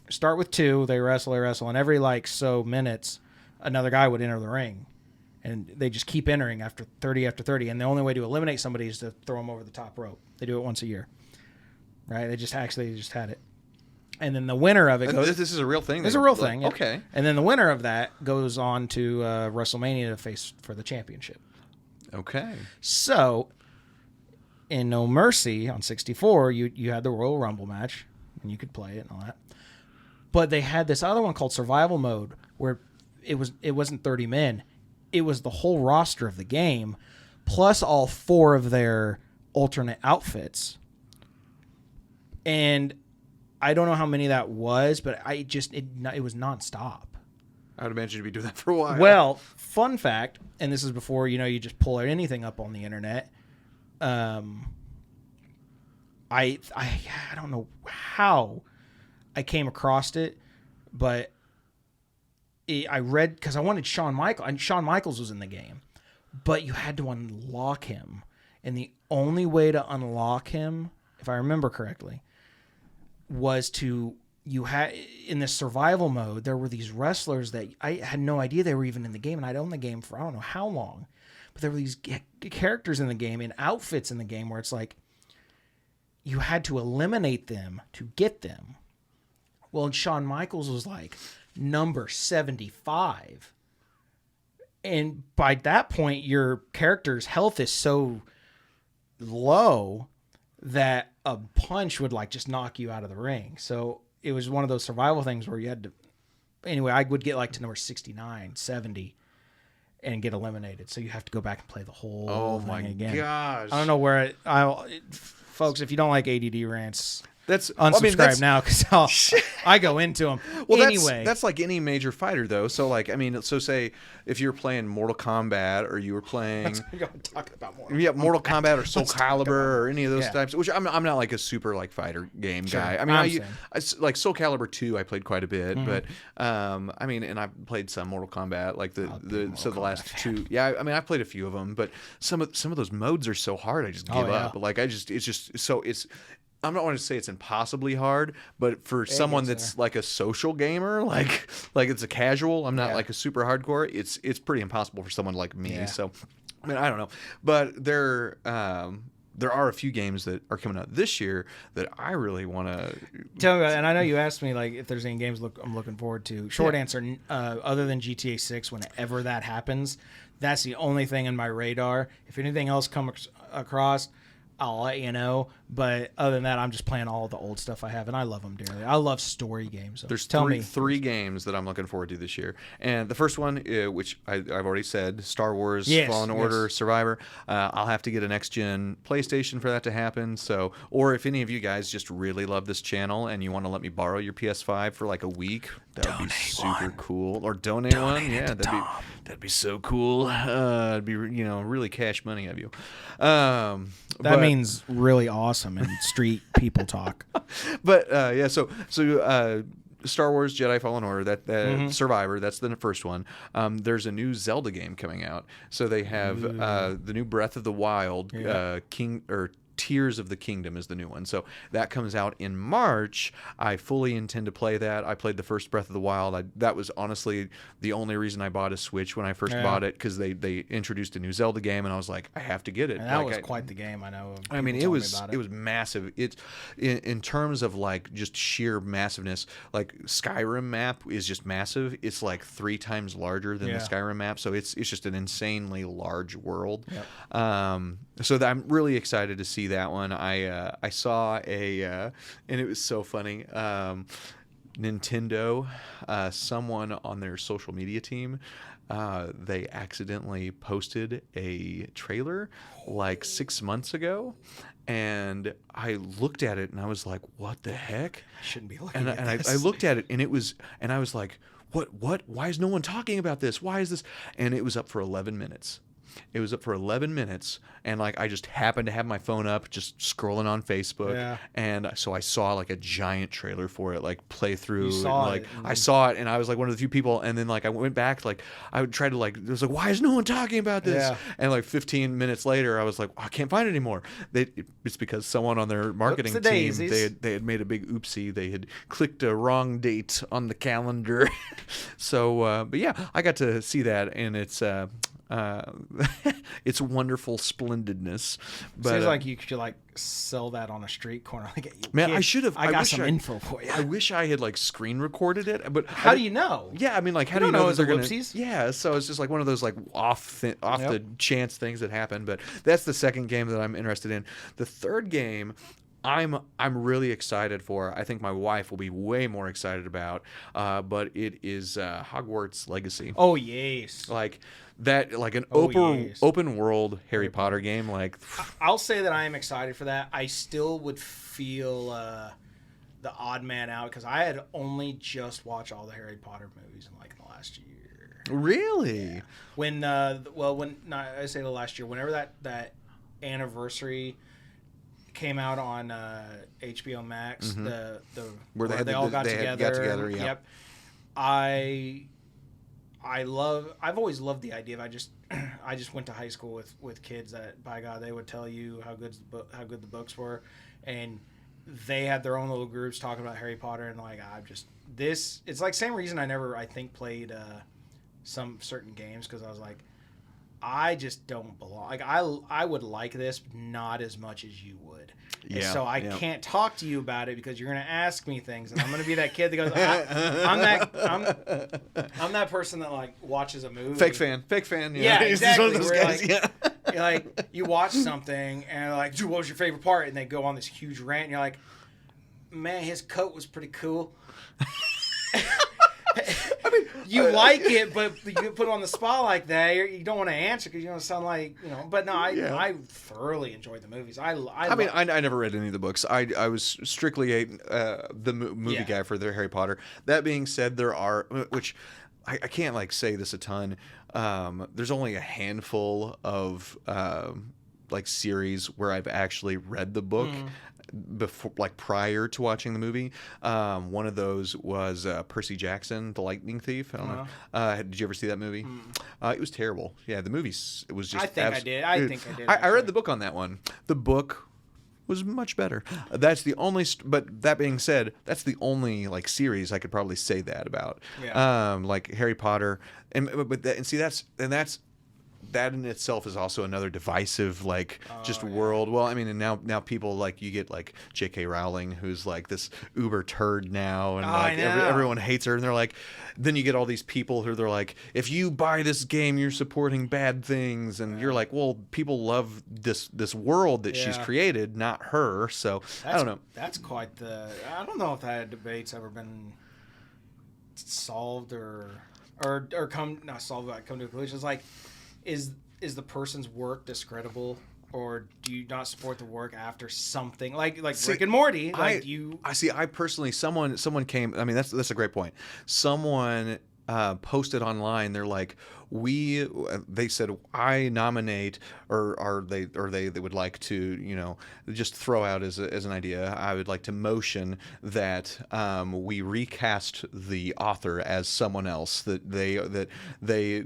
start with 2, they wrestle, and every like so minutes another guy would enter the ring. And they just keep entering after 30, and the only way to eliminate somebody is to throw them over the top rope. They do it once a year. Right? They just had it. And then the winner of it goes... This is a real thing? It's a real thing. Yeah. Okay. And then the winner of that goes on to WrestleMania to face for the championship. Okay. So, in No Mercy on 64, you had the Royal Rumble match, and you could play it and all that. But they had this other one called Survival Mode, where it wasn't 30 men. It was the whole roster of the game, plus all 4 of their alternate outfits. And I don't know how many that was, but it was nonstop. I would imagine you'd be doing that for a while. Well, fun fact, and this is before you just pull anything up on the internet. I don't know how I came across it, but I read because I wanted Shawn Michaels, and Shawn Michaels was in the game, but you had to unlock him, and the only way to unlock him, if I remember correctly, was you had in this survival mode. There were these wrestlers that I had no idea they were even in the game, and I'd owned the game for I don't know how long, but there were these characters in the game and outfits in the game where it's like you had to eliminate them to get them. Well, and Shawn Michaels was like number 75. And by that point, your character's health is so low that a punch would like just knock you out of the ring. So it was one of those survival things where you had to, anyway, I would get like to number 69, 70 and get eliminated. So you have to go back and play the whole thing again. Oh my gosh. I don't know where folks, if you don't like ADD rants, that's unsubscribe now because I go into them. Well, anyway, that's like any major fighter though. So like, I mean, so say if you're playing Mortal Kombat or you were playing, talking about Mortal Kombat or Soul Calibur or any of those types. Which I'm not like a super like fighter game guy. I mean, I like Soul Calibur 2. I played quite a bit, but I mean, and I played some Mortal Kombat like the last two. Yeah, I mean, I played a few of them, but some of those modes are so hard. I just give up. But like, it's just so it's. I'm not want to say it's impossibly hard, but for someone that's like a social gamer, like it's a casual, I'm not like a super hardcore. It's pretty impossible for someone like me. Yeah. So, I mean, I don't know, but there are a few games that are coming out this year that I really want to tell me about. And I know you asked me like if there's any games I'm looking forward to. Short answer, other than GTA 6, whenever that happens, that's the only thing in my radar. If anything else comes across, I'll let you know. But other than that, I'm just playing all the old stuff I have, and I love them dearly. I love story games. So there's three games that I'm looking forward to this year. And the first one, which I've already said, Star Wars Fallen Order Survivor. I'll have to get a next-gen PlayStation for that to happen. So, or if any of you guys just really love this channel and you want to let me borrow your PS5 for like a week, that would be super cool. Or donate one. Yeah, that'd be so cool. It'd be really cash money of you. That means really awesome and street people talk. But so Star Wars Jedi Fallen Order, that Survivor, that's the first one. There's a new Zelda game coming out. So they have the new Breath of the Wild, Tears of the Kingdom is the new one. So that comes out in March. I fully intend to play that. I played the first Breath of the Wild. That was honestly the only reason I bought a Switch when I first bought it, because they introduced a new Zelda game, and I was like, I have to get it. And that was quite the game. I know. I mean, it was massive. It's in terms of like just sheer massiveness. Like Skyrim map is just massive. It's like 3 times larger than the Skyrim map. So it's just an insanely large world. Yep. So I'm really excited to see that one. I saw and it was so funny. Nintendo, someone on their social media team, they accidentally posted a trailer like 6 months ago, and I looked at it and I was like, "What the heck?" I shouldn't be looking at this. And I looked at it and I was like, "What? Why is no one talking about this? Why is this?" And it was up for 11 minutes. It was up for 11 minutes, and like I just happened to have my phone up, just scrolling on Facebook, and so I saw like a giant trailer for it, like play through. I saw it, and I was like one of the few people, and then like I went back, like I would try to like, it was like, why is no one talking about this? Yeah. And like 15 minutes later, I was like, I can't find it anymore. It's because someone on their marketing team, they had made a big oopsie. They had clicked a wrong date on the calendar. So, but yeah, I got to see that, and it's its wonderful splendidness. But seems like you could like sell that on a street corner. Like, man, I should have. I got some info for you. I wish I had like screen recorded it. But how do you know? Yeah, I mean, like, how do you know that they're gonna? Whoopsies? Yeah, so it's just like one of those like off the chance things that happen. But that's the second game that I'm interested in. The third game, I'm really excited for. I think my wife will be way more excited about. But it is Hogwarts Legacy. Oh yes, like that, like an open world Harry Potter game. Like, I'll say that I am excited for that. I still would feel the odd man out because I had only just watched all the Harry Potter movies in like the last year. Really? Yeah. When I say the last year, whenever that anniversary came out on HBO Max, the where they all got together. Yeah. Yep. I've always loved the idea of I just went to high school with kids that, by God, they would tell you how good the books were, and they had their own little groups talking about Harry Potter, and like it's like same reason I never, I think, played some certain games, because I was like, I just don't belong. Like I would like this, but not as much as you would. Yeah. And so I can't talk to you about it because you're gonna ask me things, and I'm gonna be that kid that goes, I'm that person that like watches a movie. Fake fan. Yeah, exactly. One of those guys. You're like you watch something and you're like, dude, what was your favorite part? And they go on this huge rant, and you're like, man, his coat was pretty cool. I mean, you like it, but you put it on the spot like that, you don't want to answer because you don't sound like, But no, I thoroughly enjoyed the movies. I mean, I never read any of the books. I was strictly the movie guy for the Harry Potter. That being said, there are, which I can't like say this a ton. There's only a handful of like series where I've actually read the book. Before, like prior to watching the movie. One of those was Percy Jackson, the Lightning Thief. I don't know. Did you ever see that movie? It was terrible. Yeah, the movie was just. I think I did. I read the book on that one. The book was much better. That's the only. But that being said, that's the only like series I could probably say that about. Yeah. Like Harry Potter, that in itself is also another divisive world. Well, I mean, and now people like, you get like J.K. Rowling, who's like this uber turd now, and everyone hates her, and they're like, then you get all these people who they're like, if you buy this game, you're supporting bad things, and you're like, well, people love this world that she's created, not her. So I don't know. That's quite I don't know if that debate's ever been solved or come to a conclusion. It's like, is the person's work discreditable, or do you not support the work after something like Rick and Morty? I personally, someone came. I mean, that's a great point. Someone posted online. They're like, they said, I nominate, or they would like to, just throw out as an idea. I would like to motion that we recast the author as someone else. That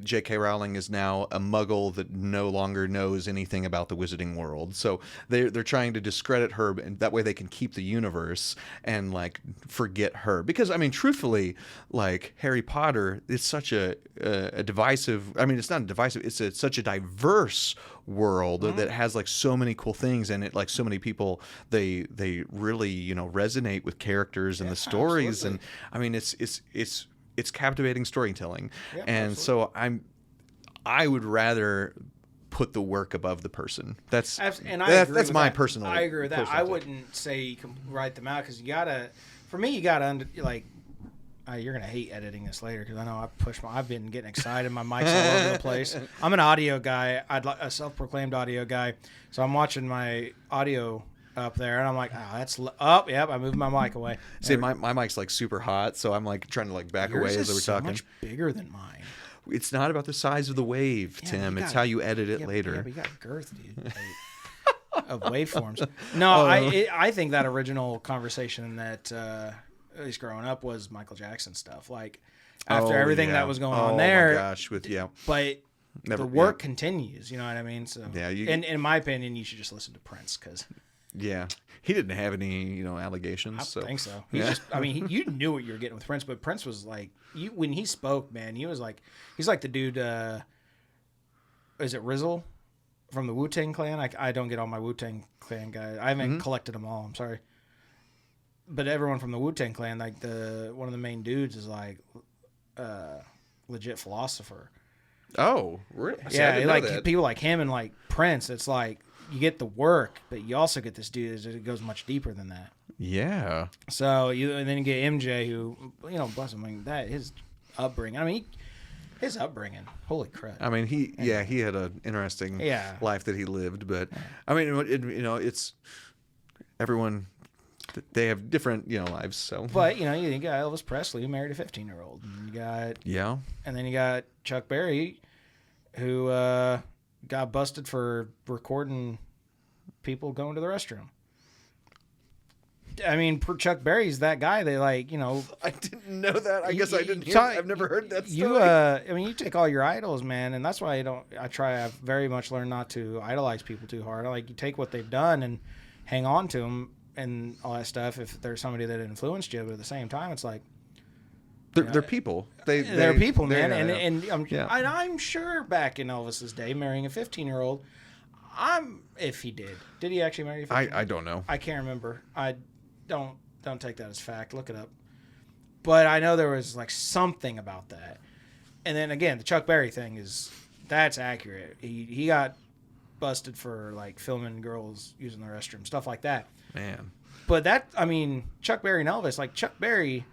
J.K. Rowling is now a Muggle that no longer knows anything about the wizarding world. So they're trying to discredit her, and that way they can keep the universe and like forget her. Because I mean, truthfully, like Harry Potter, it's such a divisive. I mean, it's not divisive. It's such a diverse world that has like so many cool things, and it like so many people they really resonate with characters and the stories, absolutely. and I mean it's captivating storytelling, and absolutely. so I would rather put the work above the person. That's my personal. I agree with that. I wouldn't say you can write them out, because you gotta you're gonna hate editing this later, because I know I've been getting excited. My mic's all over the place. I'm an audio guy. I'd like a self-proclaimed audio guy, so I'm watching my audio up there, and I'm like, I moved my mic away. See, my mic's like super hot, so I'm like trying to like back away as we're talking. Much bigger than mine. It's not about the size of the wave, Tim. It's how you edit it later. Yeah, but you got girth, dude. Of waveforms. No, I think that original conversation that. At least growing up, was Michael Jackson stuff. Like after everything that was going on there. Oh my gosh, but the work continues. You know what I mean? So in my opinion, you should just listen to Prince, because he didn't have any allegations. I think so. You knew what you were getting with Prince, but Prince was like, when he spoke, man, he's like the dude. Is it Rizzle from the Wu-Tang Clan? I don't get all my Wu-Tang Clan guys. I haven't collected them all. I'm sorry. But everyone from the Wu-Tang Clan, like one of the main dudes is like legit philosopher. Oh, really? Yeah, like people like him and like Prince. It's like you get the work, but you also get this dude that goes much deeper than that. Yeah. So and then you get MJ, who bless him, his upbringing. I mean, his upbringing. Holy crap. I mean, he had an interesting life that he lived, but I mean, it's everyone. they have different lives. So, But you got Elvis Presley who married a 15-year-old, and and then you got Chuck Berry, who got busted for recording people going to the restroom. I mean, Chuck Berry's that guy. They I didn't know that. I guess I didn't hear. I've never heard that story. You take all your idols, man, and that's why I've very much learned not to idolize people too hard. Like, you take what they've done and hang on to them and all that stuff. If there's somebody that influenced you, but at the same time, it's like they're people. They're people, man. And I'm I'm sure back in Elvis's day, marrying a 15-year-old, if he did he actually marry a 15-year-old? I don't know. I can't remember. I don't take that as fact. Look it up. But I know there was like something about that. And then again, the Chuck Berry thing that's accurate. He got busted for like filming girls using the restroom, stuff like that. Man. But Chuck Berry and Elvis, like Chuck Berry,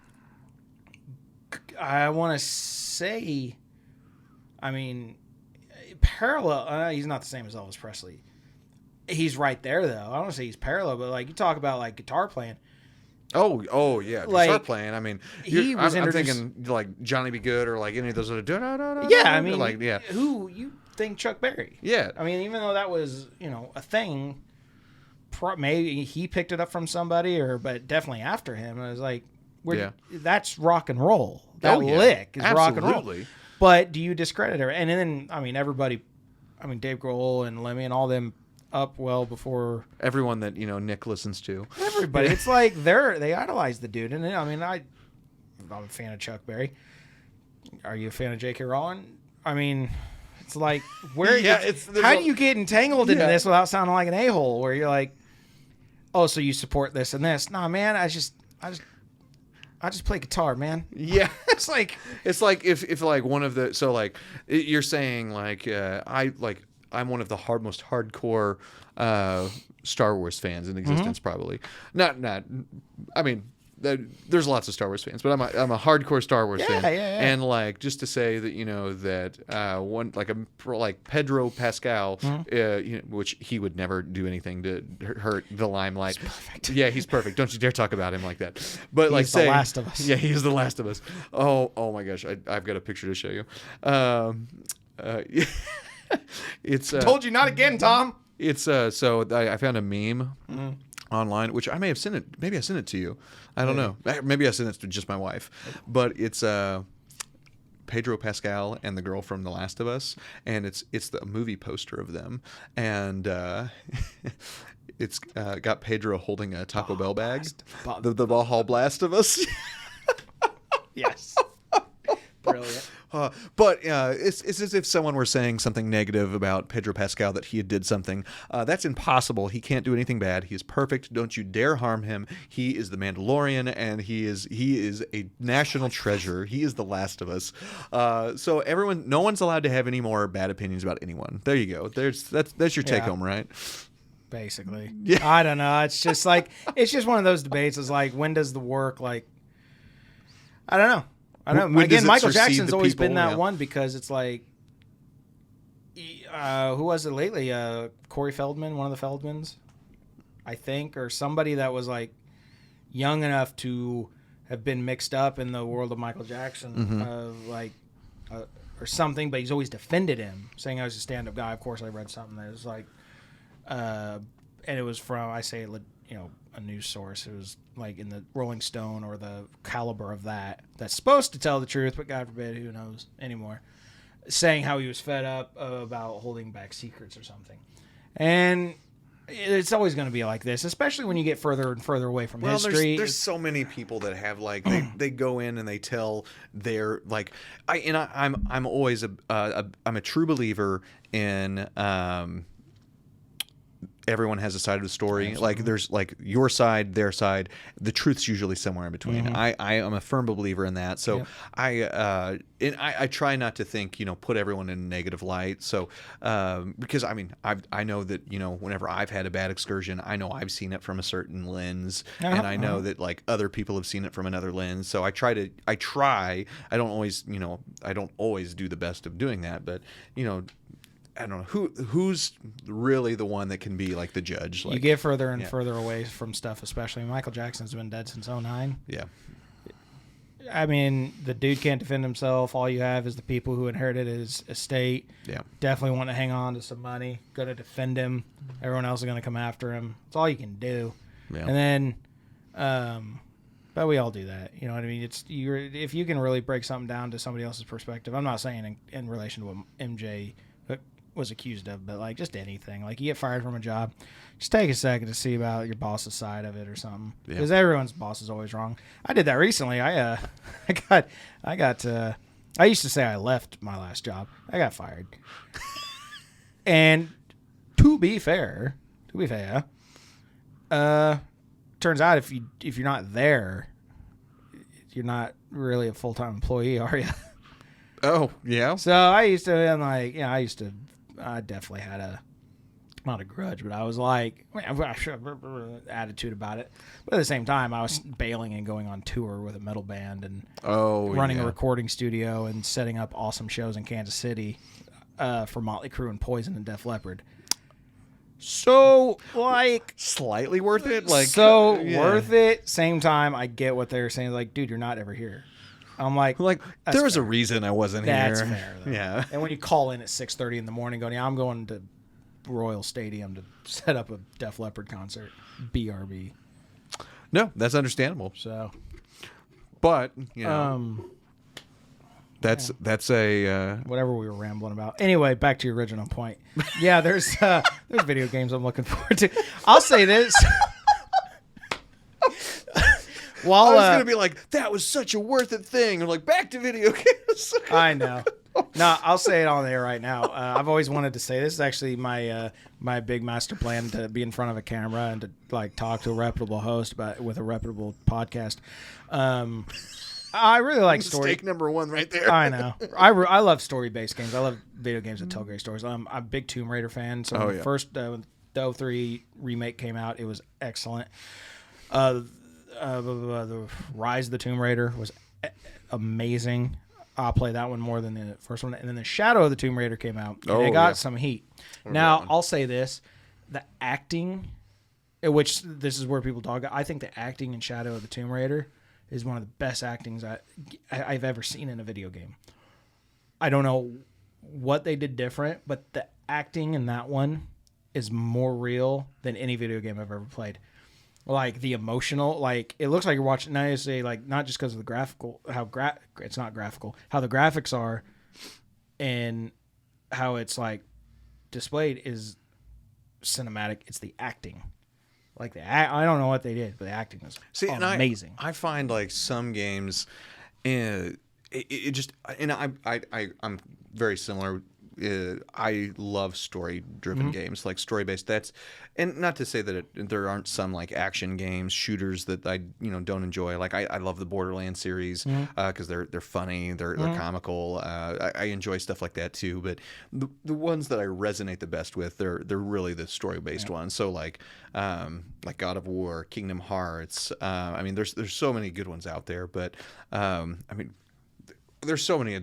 I want to say, parallel. He's not the same as Elvis Presley. He's right there, though. I don't want to say he's parallel, but like you talk about like guitar playing. Oh yeah, guitar playing. I'm thinking like Johnny B. Good or like any of those other. Who you think Chuck Berry? Yeah, even though that was a thing, maybe he picked it up from somebody, but definitely after him. It was like, that's rock and roll. That lick is rock and roll. But do you discredit her? And then everybody, Dave Grohl and Lemmy and all them. Up well before everyone that Nick listens to. Everybody, it's like they idolize the dude, and I'm a fan of Chuck Berry. Are you a fan of J.K. Rowling? It's like how do you get entangled into this without sounding like an a-hole? Where you're like, oh, so you support this and this? Nah, man, I just play guitar, man. Yeah, it's like if like one of the you're saying I'm one of the most hardcore Star Wars fans in existence, probably. Not. There's lots of Star Wars fans, but I'm a hardcore Star Wars fan. Yeah. And just to say that one like Pedro Pascal, which he would never do anything to hurt the limelight. He's perfect. Yeah, he's perfect. Don't you dare talk about him like that. But he's the Last of Us. Yeah, he is the Last of Us. Oh my gosh, I've got a picture to show you. It's told you not again, Tom. It's so I found a meme online, which I may have sent it. Maybe I sent it to you. I don't know. Maybe I sent it to just my wife. But it's Pedro Pascal and the girl from The Last of Us, and it's the movie poster of them, and it's got Pedro holding a Taco Bell bag, the Baja Blast of Us. Yes. Brilliant. But it's as if someone were saying something negative about Pedro Pascal, that he did something. That's impossible. He can't do anything bad. He is perfect. Don't you dare harm him. He is the Mandalorian, and he is a national treasure. He is the Last of Us. So no one's allowed to have any more bad opinions about anyone. There you go. That's your take home, right? Basically. Yeah. I don't know. It's just one of those debates. It's like, when does the work I don't know. Again, Michael Jackson's always been that one, because it's like, who was it lately? Corey Feldman, one of the Feldmans, I think, or somebody that was like young enough to have been mixed up in the world of Michael Jackson, or something. But he's always defended him, saying I was a stand-up guy. Of course, I read something that was like, and it was from a news source. It was like in the Rolling Stone or the caliber of that's supposed to tell the truth, but God forbid, who knows anymore, saying how he was fed up about holding back secrets or something. And it's always going to be like this, especially when you get further and further away from history. There's so many people that have they go in and they tell their I'm always I'm a true believer in everyone has a side of the story. Absolutely. Like there's like your side, their side. The truth's usually somewhere in between. Mm-hmm. I am a firm believer in that. So yeah. I try not to think, put everyone in a negative light. So because I know that, whenever I've had a bad excursion, I know I've seen it from a certain lens, and I know that like other people have seen it from another lens. So I don't always do the best of doing that, but I don't know who's really the one that can be like the judge. Like, you get further and further away from stuff, especially Michael Jackson's been dead since 2009. Yeah. I mean, the dude can't defend himself. All you have is the people who inherited his estate. Yeah. Definitely want to hang on to some money. Going to defend him. Everyone else is going to come after him. It's all you can do. Yeah. And then, but we all do that. You know what I mean? If you can really break something down to somebody else's perspective. I'm not saying in relation to what MJ was accused of, but like just anything. Like you get fired from a job, just take a second to see about your boss's side of it or something. Because everyone's boss is always wrong. I did that recently. I used to say I left my last job. I got fired. And to be fair, turns out if you're not there, you're not really a full-time employee, are you? Oh, yeah. So I used to, and like, yeah, I definitely had not a grudge, but I was like, attitude about it. But at the same time, I was bailing and going on tour with a metal band and running a recording studio and setting up awesome shows in Kansas City for Motley Crue and Poison and Def Leppard. So, like... Slightly worth it? Worth it. Same time, I get what they're saying. Like, dude, you're not ever here. I'm like there was a reason I wasn't here. That's fair, though. Yeah. And when you call in at 6:30 in the morning going, yeah, I'm going to Royal Stadium to set up a Def Leppard concert. BRB. No, that's understandable. So... But, you know... That's a whatever we were rambling about. Anyway, back to your original point. Yeah, there's video games I'm looking forward to. I'll say this. While I was gonna be like, that was such a worth it thing. I'm like, back to video games. I know. No, I'll say it on there right now. I've always wanted to say this is actually my big master plan to be in front of a camera and to like talk to a reputable host with a reputable podcast. I really like story. Mistake number one right there. I know. I love story-based games. I love video games that tell great stories. I'm a big Tomb Raider fan. So when the first the 03 remake came out, it was excellent. The Rise of the Tomb Raider was amazing. I'll play that one more than the first one. And then the Shadow of the Tomb Raider came out. And it got some heat. Now, I'll say this. The acting, which this is where people talk, I think the acting in Shadow of the Tomb Raider is one of the best actings I've ever seen in a video game. I don't know what they did different, but the acting in that one is more real than any video game I've ever played. Like the emotional, like it looks like you're watching. Now you say like not just because of the graphical, it's not graphical, how the graphics are, and how it's like displayed is cinematic. It's the acting. Like I don't know what they did, but the acting was amazing. I find like some games, it just, and I'm very similar. I love story-driven games, like story-based. And not to say that there aren't some like action games, shooters that I don't enjoy. Like I love the Borderlands series because they're funny, they're comical. I enjoy stuff like that too. But the ones that I resonate the best with, they're really the story-based ones. So like God of War, Kingdom Hearts. I mean, there's so many good ones out there. But I mean, there's so many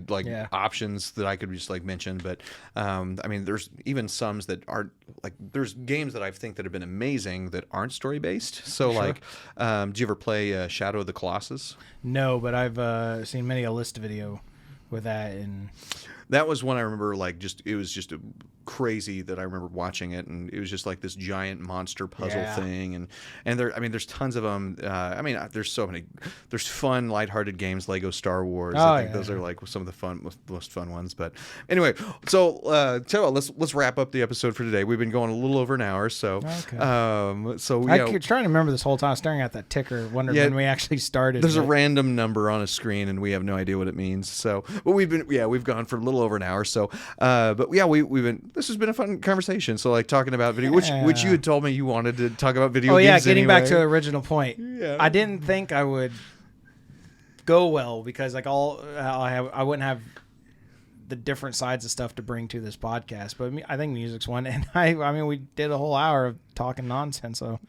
options that I could just like mention, but I mean, there's even some that aren't like. There's games that I think that have been amazing that aren't story based. So like, do you ever play Shadow of the Colossus? No, but I've seen many a list video with that, and that was one I remember. Like, it was just a crazy that I remember watching it, and it was just like this giant monster puzzle thing, and there, I mean, there's tons of them. I mean, there's so many. There's fun, lighthearted games, Lego Star Wars. I think those are like some of the most fun ones. But anyway, so let's wrap up the episode for today. We've been going a little over an hour, so I keep trying to remember this whole time, staring at that ticker, wondering when we actually started. There's a random number on a screen, and we have no idea what it means. So, but we've gone for a little over an hour. So, but yeah, we've been. This has been a fun conversation. So, like talking about video, which you had told me you wanted to talk about video games. Oh yeah, getting back to the original point. Yeah. I didn't think I would go well because like I wouldn't have the different sides of stuff to bring to this podcast. But I think music's one, and I mean we did a whole hour of talking nonsense. So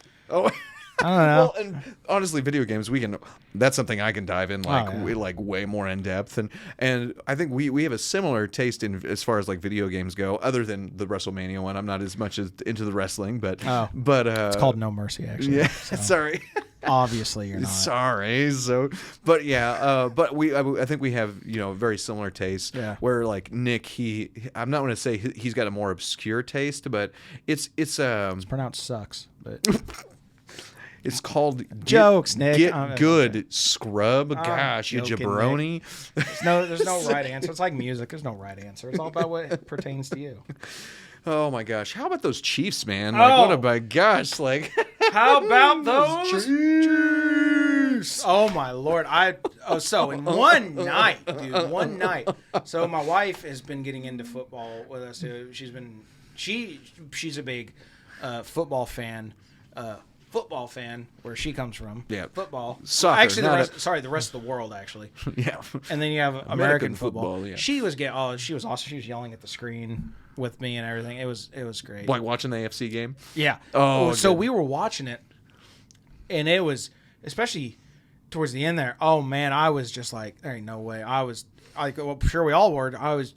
I don't know. Well, and honestly, video games that's something I can dive in like way more in depth, and I think we have a similar taste in as far as like video games go. Other than the WrestleMania one, I'm not as much as into the wrestling, but it's called No Mercy actually. Yeah, so. Sorry. Obviously, you're not. Sorry. So, but yeah, but I think we have very similar tastes. Yeah. Where like Nick, I'm not going to say he's got a more obscure taste, but it's pronounced sucks, but it's called jokes. Nick, Get Good Scrub. Gosh, you jabroni. There's no right answer. It's like music. There's no right answer. It's all about what pertains to you. Oh my gosh, how about those Chiefs, man? Like, my gosh, like. How about those Chiefs? Oh my Lord! So in one night, dude, one night. So my wife has been getting into football with us. She's a big football fan. Where she comes from. Yeah. Football. Soccer. Actually, the rest of the world actually. Yeah. And then you have American football. Yeah. She was awesome. She was yelling at the screen with me and everything. It was great. Like watching the AFC game? Yeah. Oh, so good. we were watching it, and it was, especially towards the end there. Oh man, I was just like, there ain't no way. I was like, well, sure we all were. I was,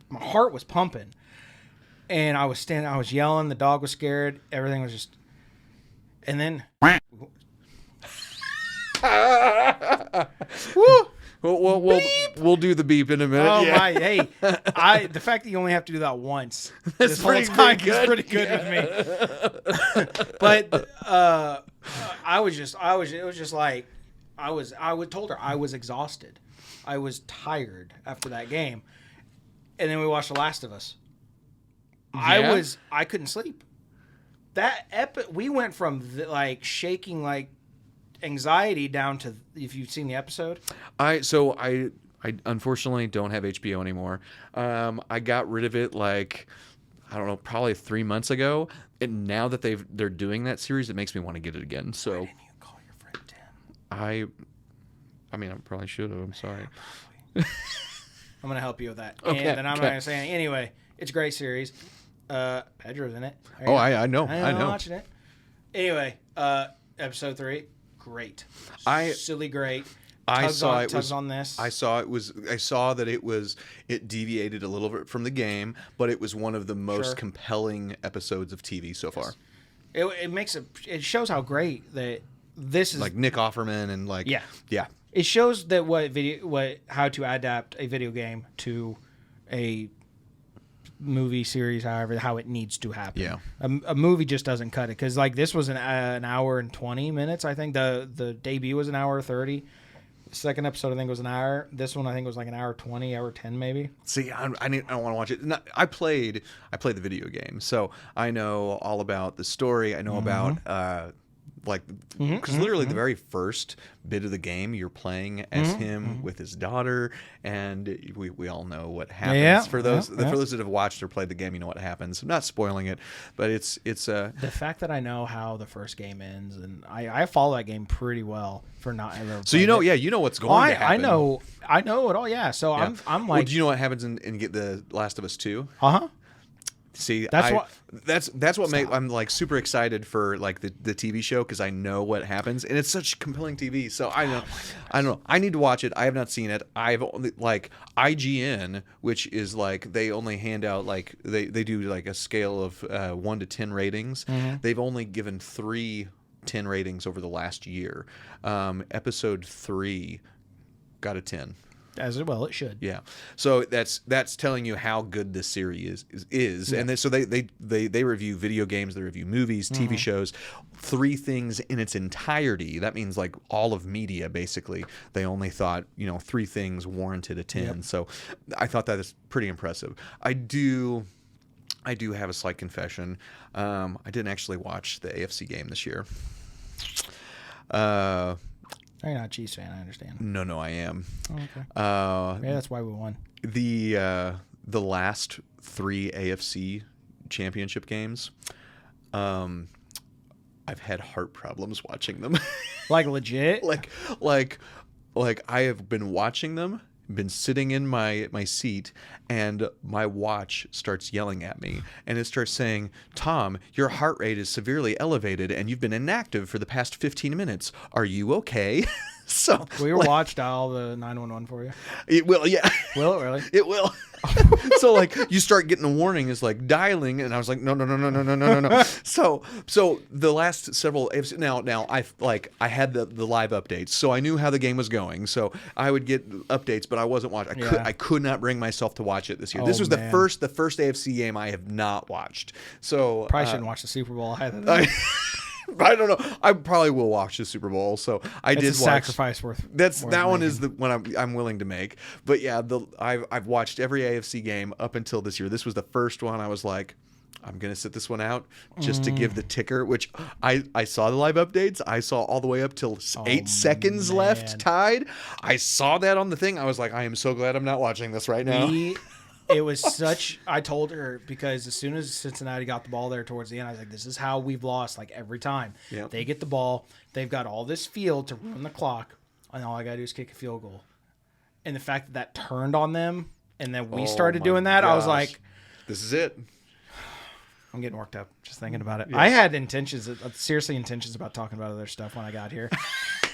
my heart was pumping, and I was standing. I was yelling. The dog was scared. Everything was just, and then. Woo! We'll do the beep in a minute. Oh yeah. my! Hey, the fact that you only have to do that once That's this whole time is pretty good with me. But it was just like I would told her I was exhausted, I was tired after that game, and then we watched The Last of Us. Yeah? I couldn't sleep. We went from shaking like anxiety down to, if you've seen the episode. I unfortunately don't have HBO anymore. I got rid of it like, I don't know, probably 3 months ago. And now that they're doing that series, it makes me want to get it again. So Why didn't you call your friend Tim? I mean, I probably should have. I'm sorry. I'm gonna help you with that. Okay, And then I'm not gonna say anything. Anyway, it's a great series. Pedro's in it. I know. I'm watching it. Anyway, episode 3, great. Silly great. I saw that it deviated a little bit from the game, but it was one of the most compelling episodes of TV so far. It shows how great that this is, like Nick Offerman and like yeah. It shows that how to adapt a video game to a movie series, how it needs to happen. Yeah. A movie just doesn't cut it, because like this was an hour and 20 minutes. I think the debut was an hour 30. The second episode I think was an hour. This one I think was like an hour 20, hour 10 maybe. See, I want to watch it. I played the video game, so I know all about the story. I know about because literally the very first bit of the game, you're playing as him with his daughter, and we all know what happens. Yeah, for those that have watched or played the game, you know what happens. I'm not spoiling it, but it's the fact that I know how the first game ends, and I follow that game pretty well for not ever. So you know what's going to happen. I know it all. Yeah, so yeah. I'm like, well, do you know what happens in Get the Last of Us 2? See, that's what makes I'm like super excited for like the TV show, because I know what happens, and it's such compelling TV. So I don't know. I need to watch it. I have not seen it. I've only like IGN, which is like they only hand out like they do like a scale of 1 to 10 ratings. They've only given 3 10 ratings over the last year. Episode 3 got a 10. As well it should. Yeah. So that's telling you how good this series is. Yeah. And so they review video games, they review movies, TV shows, 3 things in its entirety. That means like all of media basically. They only thought, 3 things warranted a 10. Yep. So I thought that is pretty impressive. I do have a slight confession. I didn't actually watch the AFC game this year. You're not a Chiefs fan, I understand. No, I am. Oh, okay. Yeah, that's why we won. The last 3 AFC championship games, I've had heart problems watching them. Like legit? like I have been watching them, been sitting in my seat, and my watch starts yelling at me, and it starts saying, "Tom, your heart rate is severely elevated, and you've been inactive for the past 15 minutes. Are you okay?" So will your watch dial the 911 for you? it will, yeah. Will it really? It will. So like you start getting a warning is like dialing, and I was like, no. So the last several now I had the live updates, so I knew how the game was going. So I would get updates, but I wasn't watching. I could not bring myself to watch it this year. This was the first AFC game I have not watched. So probably shouldn't watch the Super Bowl either. I don't know. I probably will watch the Super Bowl. So It's a sacrifice worth. That one is the one I'm willing to make. But yeah, I've watched every AFC game up until this year. This was the first one I was like, I'm gonna sit this one out just to give the ticker. Which I saw the live updates. I saw all the way up till 8 seconds left, tied. I saw that on the thing. I was like, I am so glad I'm not watching this right now. It was such. I told her because as soon as Cincinnati got the ball there towards the end, I was like, "This is how we've lost like every time. Yep. They get the ball, they've got all this field to run the clock, and all I gotta do is kick a field goal." And the fact that turned on them, and then we started doing that, I was like, "This is it." I'm getting worked up just thinking about it. Yes. I had intentions about talking about other stuff when I got here,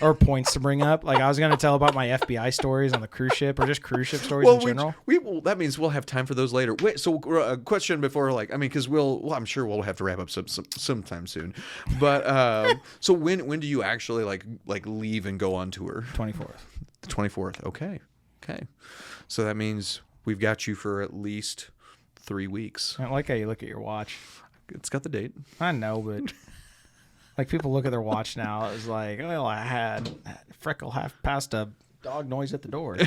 or points to bring up. Like I was going to tell about my FBI stories on the cruise ship, or just cruise ship stories in general. That means we'll have time for those later. Wait, so a question before, because I'm sure we'll have to wrap up sometime soon. But so when do you actually like leave and go on tour? 24th. The 24th. Okay. So that means we've got you for at least 3 weeks. I like how you look at your watch. It's got the date. I know, but like people look at their watch now. It's like, well, I had Freckle half past a dog noise at the door.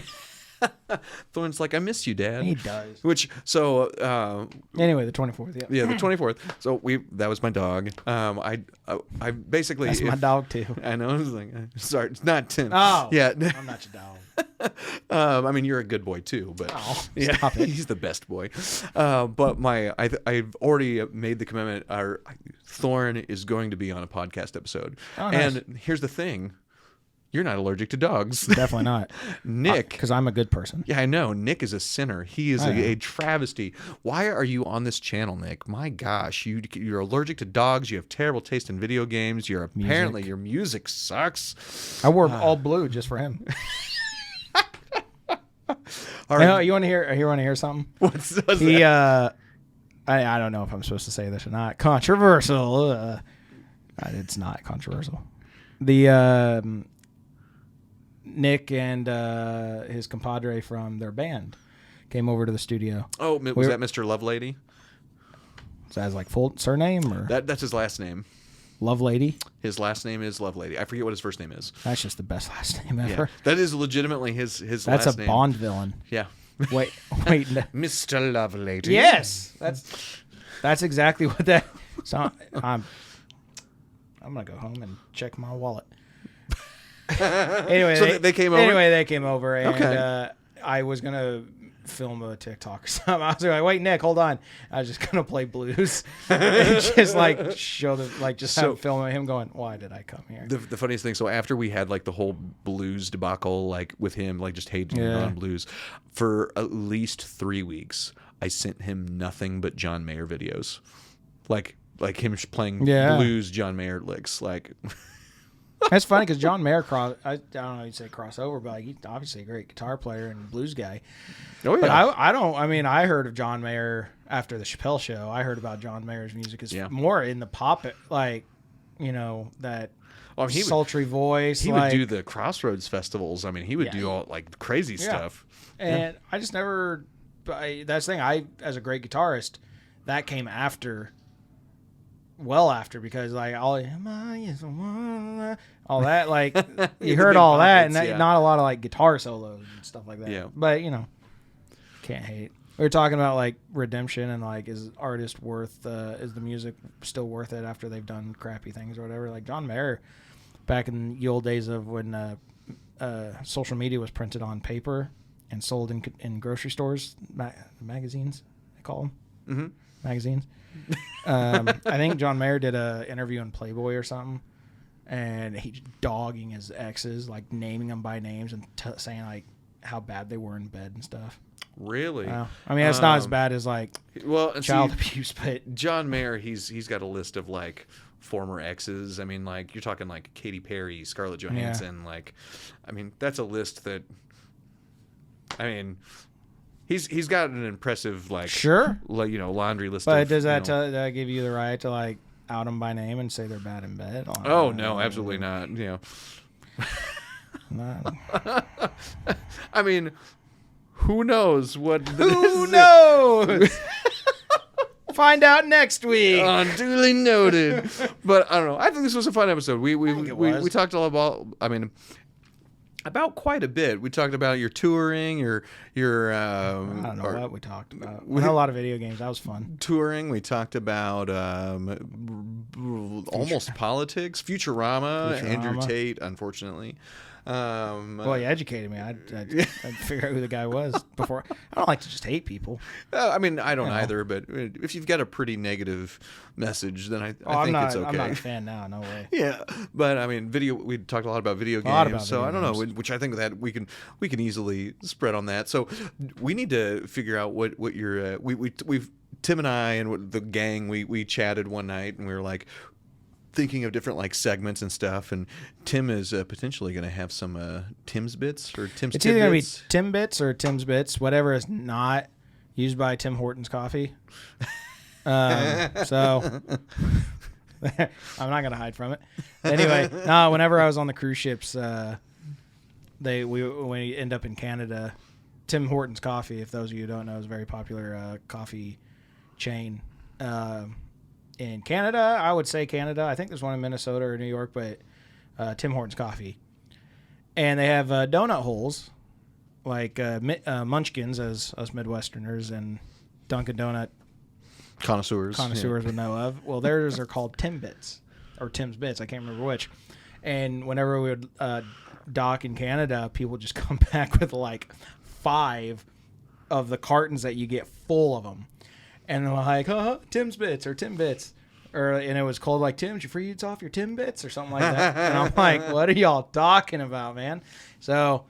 Thorne's like, I miss you, Dad. He does. Anyway, the 24th. Yeah, the 24th. So that was my dog. I basically. That's my dog too. I know. I was like, sorry, it's not Tim. Oh, yeah. I'm not your dog. I mean, you're a good boy too, but stop it. He's the best boy. But I've already made the commitment. Thorne is going to be on a podcast episode. Oh, nice. And here's the thing. You're not allergic to dogs. Definitely not. Nick. Because I'm a good person. Yeah, I know. Nick is a sinner. He is a travesty. Why are you on this channel, Nick? My gosh, you're allergic to dogs. You have terrible taste in video games. Apparently your music sucks. I wore all blue just for him. All right. You want to hear? You want to hear something? What's that? I don't know if I'm supposed to say this or not. Controversial. It's not controversial. The Nick and his compadre from their band came over to the studio. Oh, was that Mr. Lovelady? Is that his full surname or that's his last name? Lovelady. His last name is Lovelady. I forget what his first name is. That's just the best last name ever. Yeah, that is legitimately his last name. That's a Bond villain. Yeah. Wait. Mr. Lovelady. Yes, that's exactly what that. So I'm gonna go home and check my wallet. Anyway, so they came over. Anyway, they came over, and I was gonna film a TikTok or something. I was like, "Wait, Nick, hold on." I was just gonna play blues and just show them, have film him going, "Why did I come here?" The funniest thing. So after we had the whole blues debacle, with him, just hating on blues, for at least 3 weeks, I sent him nothing but John Mayer videos, like him playing blues John Mayer licks, That's funny because John Mayer, I don't know if you'd say crossover, but he's obviously a great guitar player and blues guy. Oh, yeah. But I heard of John Mayer after the Chappelle show. I heard about John Mayer's music is more in the pop, that sultry voice. He would do the Crossroads festivals. I mean, he would do all crazy stuff. And I just never, that's the thing, as a great guitarist, that came after. Well after, because all that, you heard all that, and not a lot of guitar solos and stuff like that. Yeah. But can't hate. We were talking about redemption and is artist worth, is the music still worth it after they've done crappy things or whatever. John Mayer, back in the old days of when social media was printed on paper and sold in grocery stores, magazines they call them, magazines. I think John Mayer did a interview in Playboy or something, and he's dogging his exes, naming them by names and saying how bad they were in bed and stuff. Really? I mean, it's not as bad as like child see, abuse, but John Mayer, he's got a list of like former exes. I mean, like you're talking like Katy Perry, Scarlett Johansson. Like, I mean, that's a list that. I mean, he's got an impressive like laundry list. But does that give you the right to like out them by name and say they're bad in bed? Oh no, absolutely not. You know. I mean. Who knows what? Who knows? Find out next week. Duly noted. But I don't know. I think this was a fun episode. We talked all about. I mean, about quite a bit. We talked about your touring, your. I don't know what we talked about. We had a lot of video games. That was fun. Touring. We talked about almost politics. Futurama. Andrew Tate, unfortunately. Well, you educated me. I'd figure out who the guy was before. I don't like to just hate people. I mean, I don't either. But if you've got a pretty negative message, then I think it's okay. I'm not a fan now. No way. Yeah, but I mean, we talked a lot about video games. So I don't know, which I think that we can easily spread on that. So we need to figure out what your we've Tim and I and the gang we chatted one night and we were like. Thinking of different like segments and stuff, and Tim is potentially going to have some Tim's bits or Tim's. It's either going to be Tim Bits or Tim's Bits, whatever is not used by Tim Hortons Coffee. So I'm not going to hide from it. Anyway, whenever I was on the cruise ships, when we end up in Canada, Tim Hortons Coffee, if those of you who don't know, is a very popular coffee chain. In Canada, I would say Canada. I think there's one in Minnesota or New York, but Tim Hortons Coffee. And they have donut holes, like munchkins, as us Midwesterners and Dunkin' Donut connoisseurs would know of. Well, theirs are called Tim Bits, or Tim's Bits. I can't remember which. And whenever we would dock in Canada, people would just come back with like 5 of the cartons that you get full of them. And they're like, Tim's Bits or Tim Bits. And it was called like, Tim's, your free eats off your Tim Bits or something like that. And I'm like, what are y'all talking about, man? So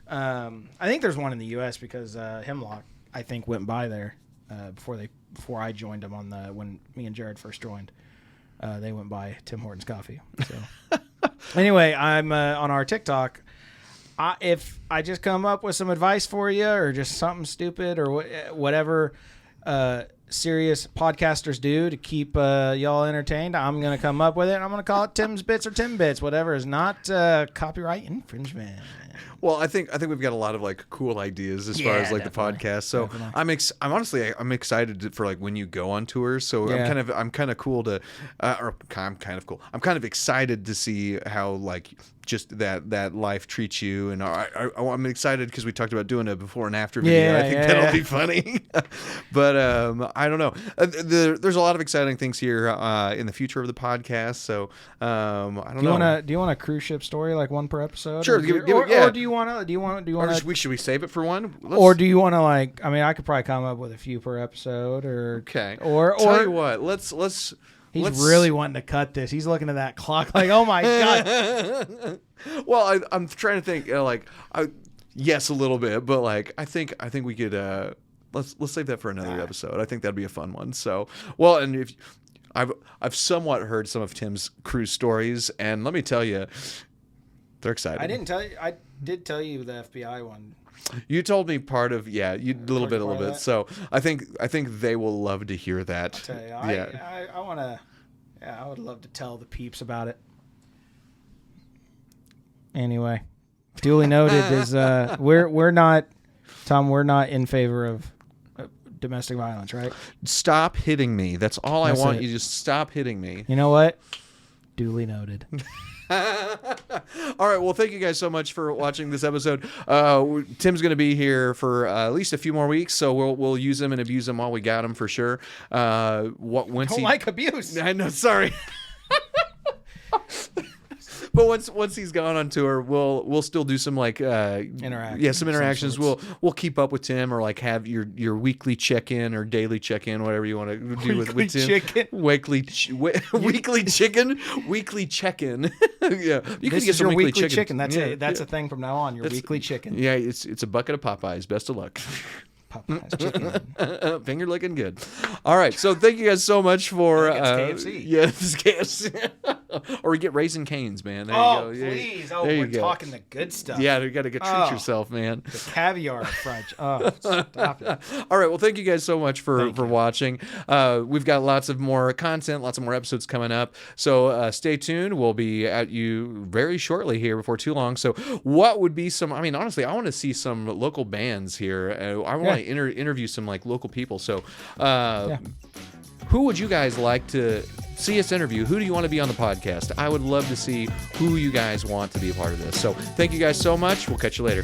I think there's one in the U.S. because Hemlock, I think, went by there before I joined them when me and Jared first joined. They went by Tim Hortons Coffee. So anyway, I'm on our TikTok. If I just come up with some advice for you or just something stupid or whatever serious podcasters do to keep y'all entertained, I'm going to come up with it, and I'm going to call it Tim's Bits or Tim Bits, whatever is not copyright infringement. Well, I think we've got a lot of like cool ideas as far as like definitely. The podcast. So definitely. I'm excited for like when you go on tours. So I'm kind of cool to, or I'm kind of cool. I'm kind of excited to see how like just that life treats you, and I'm excited because we talked about doing a before and after video. I think that'll be funny. But I don't know. There's a lot of exciting things here in the future of the podcast. So I don't know. Do you want a cruise ship story, like one per episode? Sure. Or do you want to? Should we save it for one? Or do you want to like? I mean, I could probably come up with a few per episode. Or okay. Or tell you what. Let's. He's really wanting to cut this. He's looking at that clock like, oh my god. Well, I'm trying to think. Yes, a little bit, but like I think we could. Let's save that for another episode. I think that'd be a fun one. So, well, and if I've somewhat heard some of Tim's cruise stories, and let me tell you, they're exciting. I didn't tell you. I did tell you the FBI one. You told me part of a little bit. So I think they will love to hear that. I'll tell you, I want to. Yeah, I would love to tell the peeps about it. Anyway, duly noted is we're not, Tom. We're not in favor of domestic violence, right? Stop hitting me. That's all I want. You just stop hitting me. You know what? Duly noted. All right. Well, thank you guys so much for watching this episode. Tim's going to be here for at least a few more weeks, so we'll use him and abuse him while we got him for sure. Don't like abuse. I know. Sorry. But once he's gone on tour, we'll still do some like interactions. Yeah, some interactions. We'll keep up with Tim, or like have your weekly check-in or daily check-in, whatever you want to do with Tim. Chicken. Weekly chicken, weekly check-in. Yeah, you can This get is some your weekly chicken. chicken. That's it. That's a thing from now on. Your weekly chicken. Yeah, it's a bucket of Popeyes. Best of luck. Popeye's chicken. Finger looking good. All right, so thank you guys so much for KFC. Yeah, it's KFC. Or we get Raisin Canes, man. There Oh, you go. please. There you We're go. talking the good stuff. Yeah, you got to treat yourself, man. The caviar French. Oh, stop it. All right, well, thank you guys so much for watching. We've got lots of more content, lots of more episodes coming up. So stay tuned. We'll be at you very shortly here before too long. So what would be some, I mean, honestly, I want to see some local bands here. I want to interview some like local people. So who would you guys like to see us interview? Who do you want to be on the podcast? I would love to see who you guys want to be a part of this. So thank you guys so much. We'll catch you later.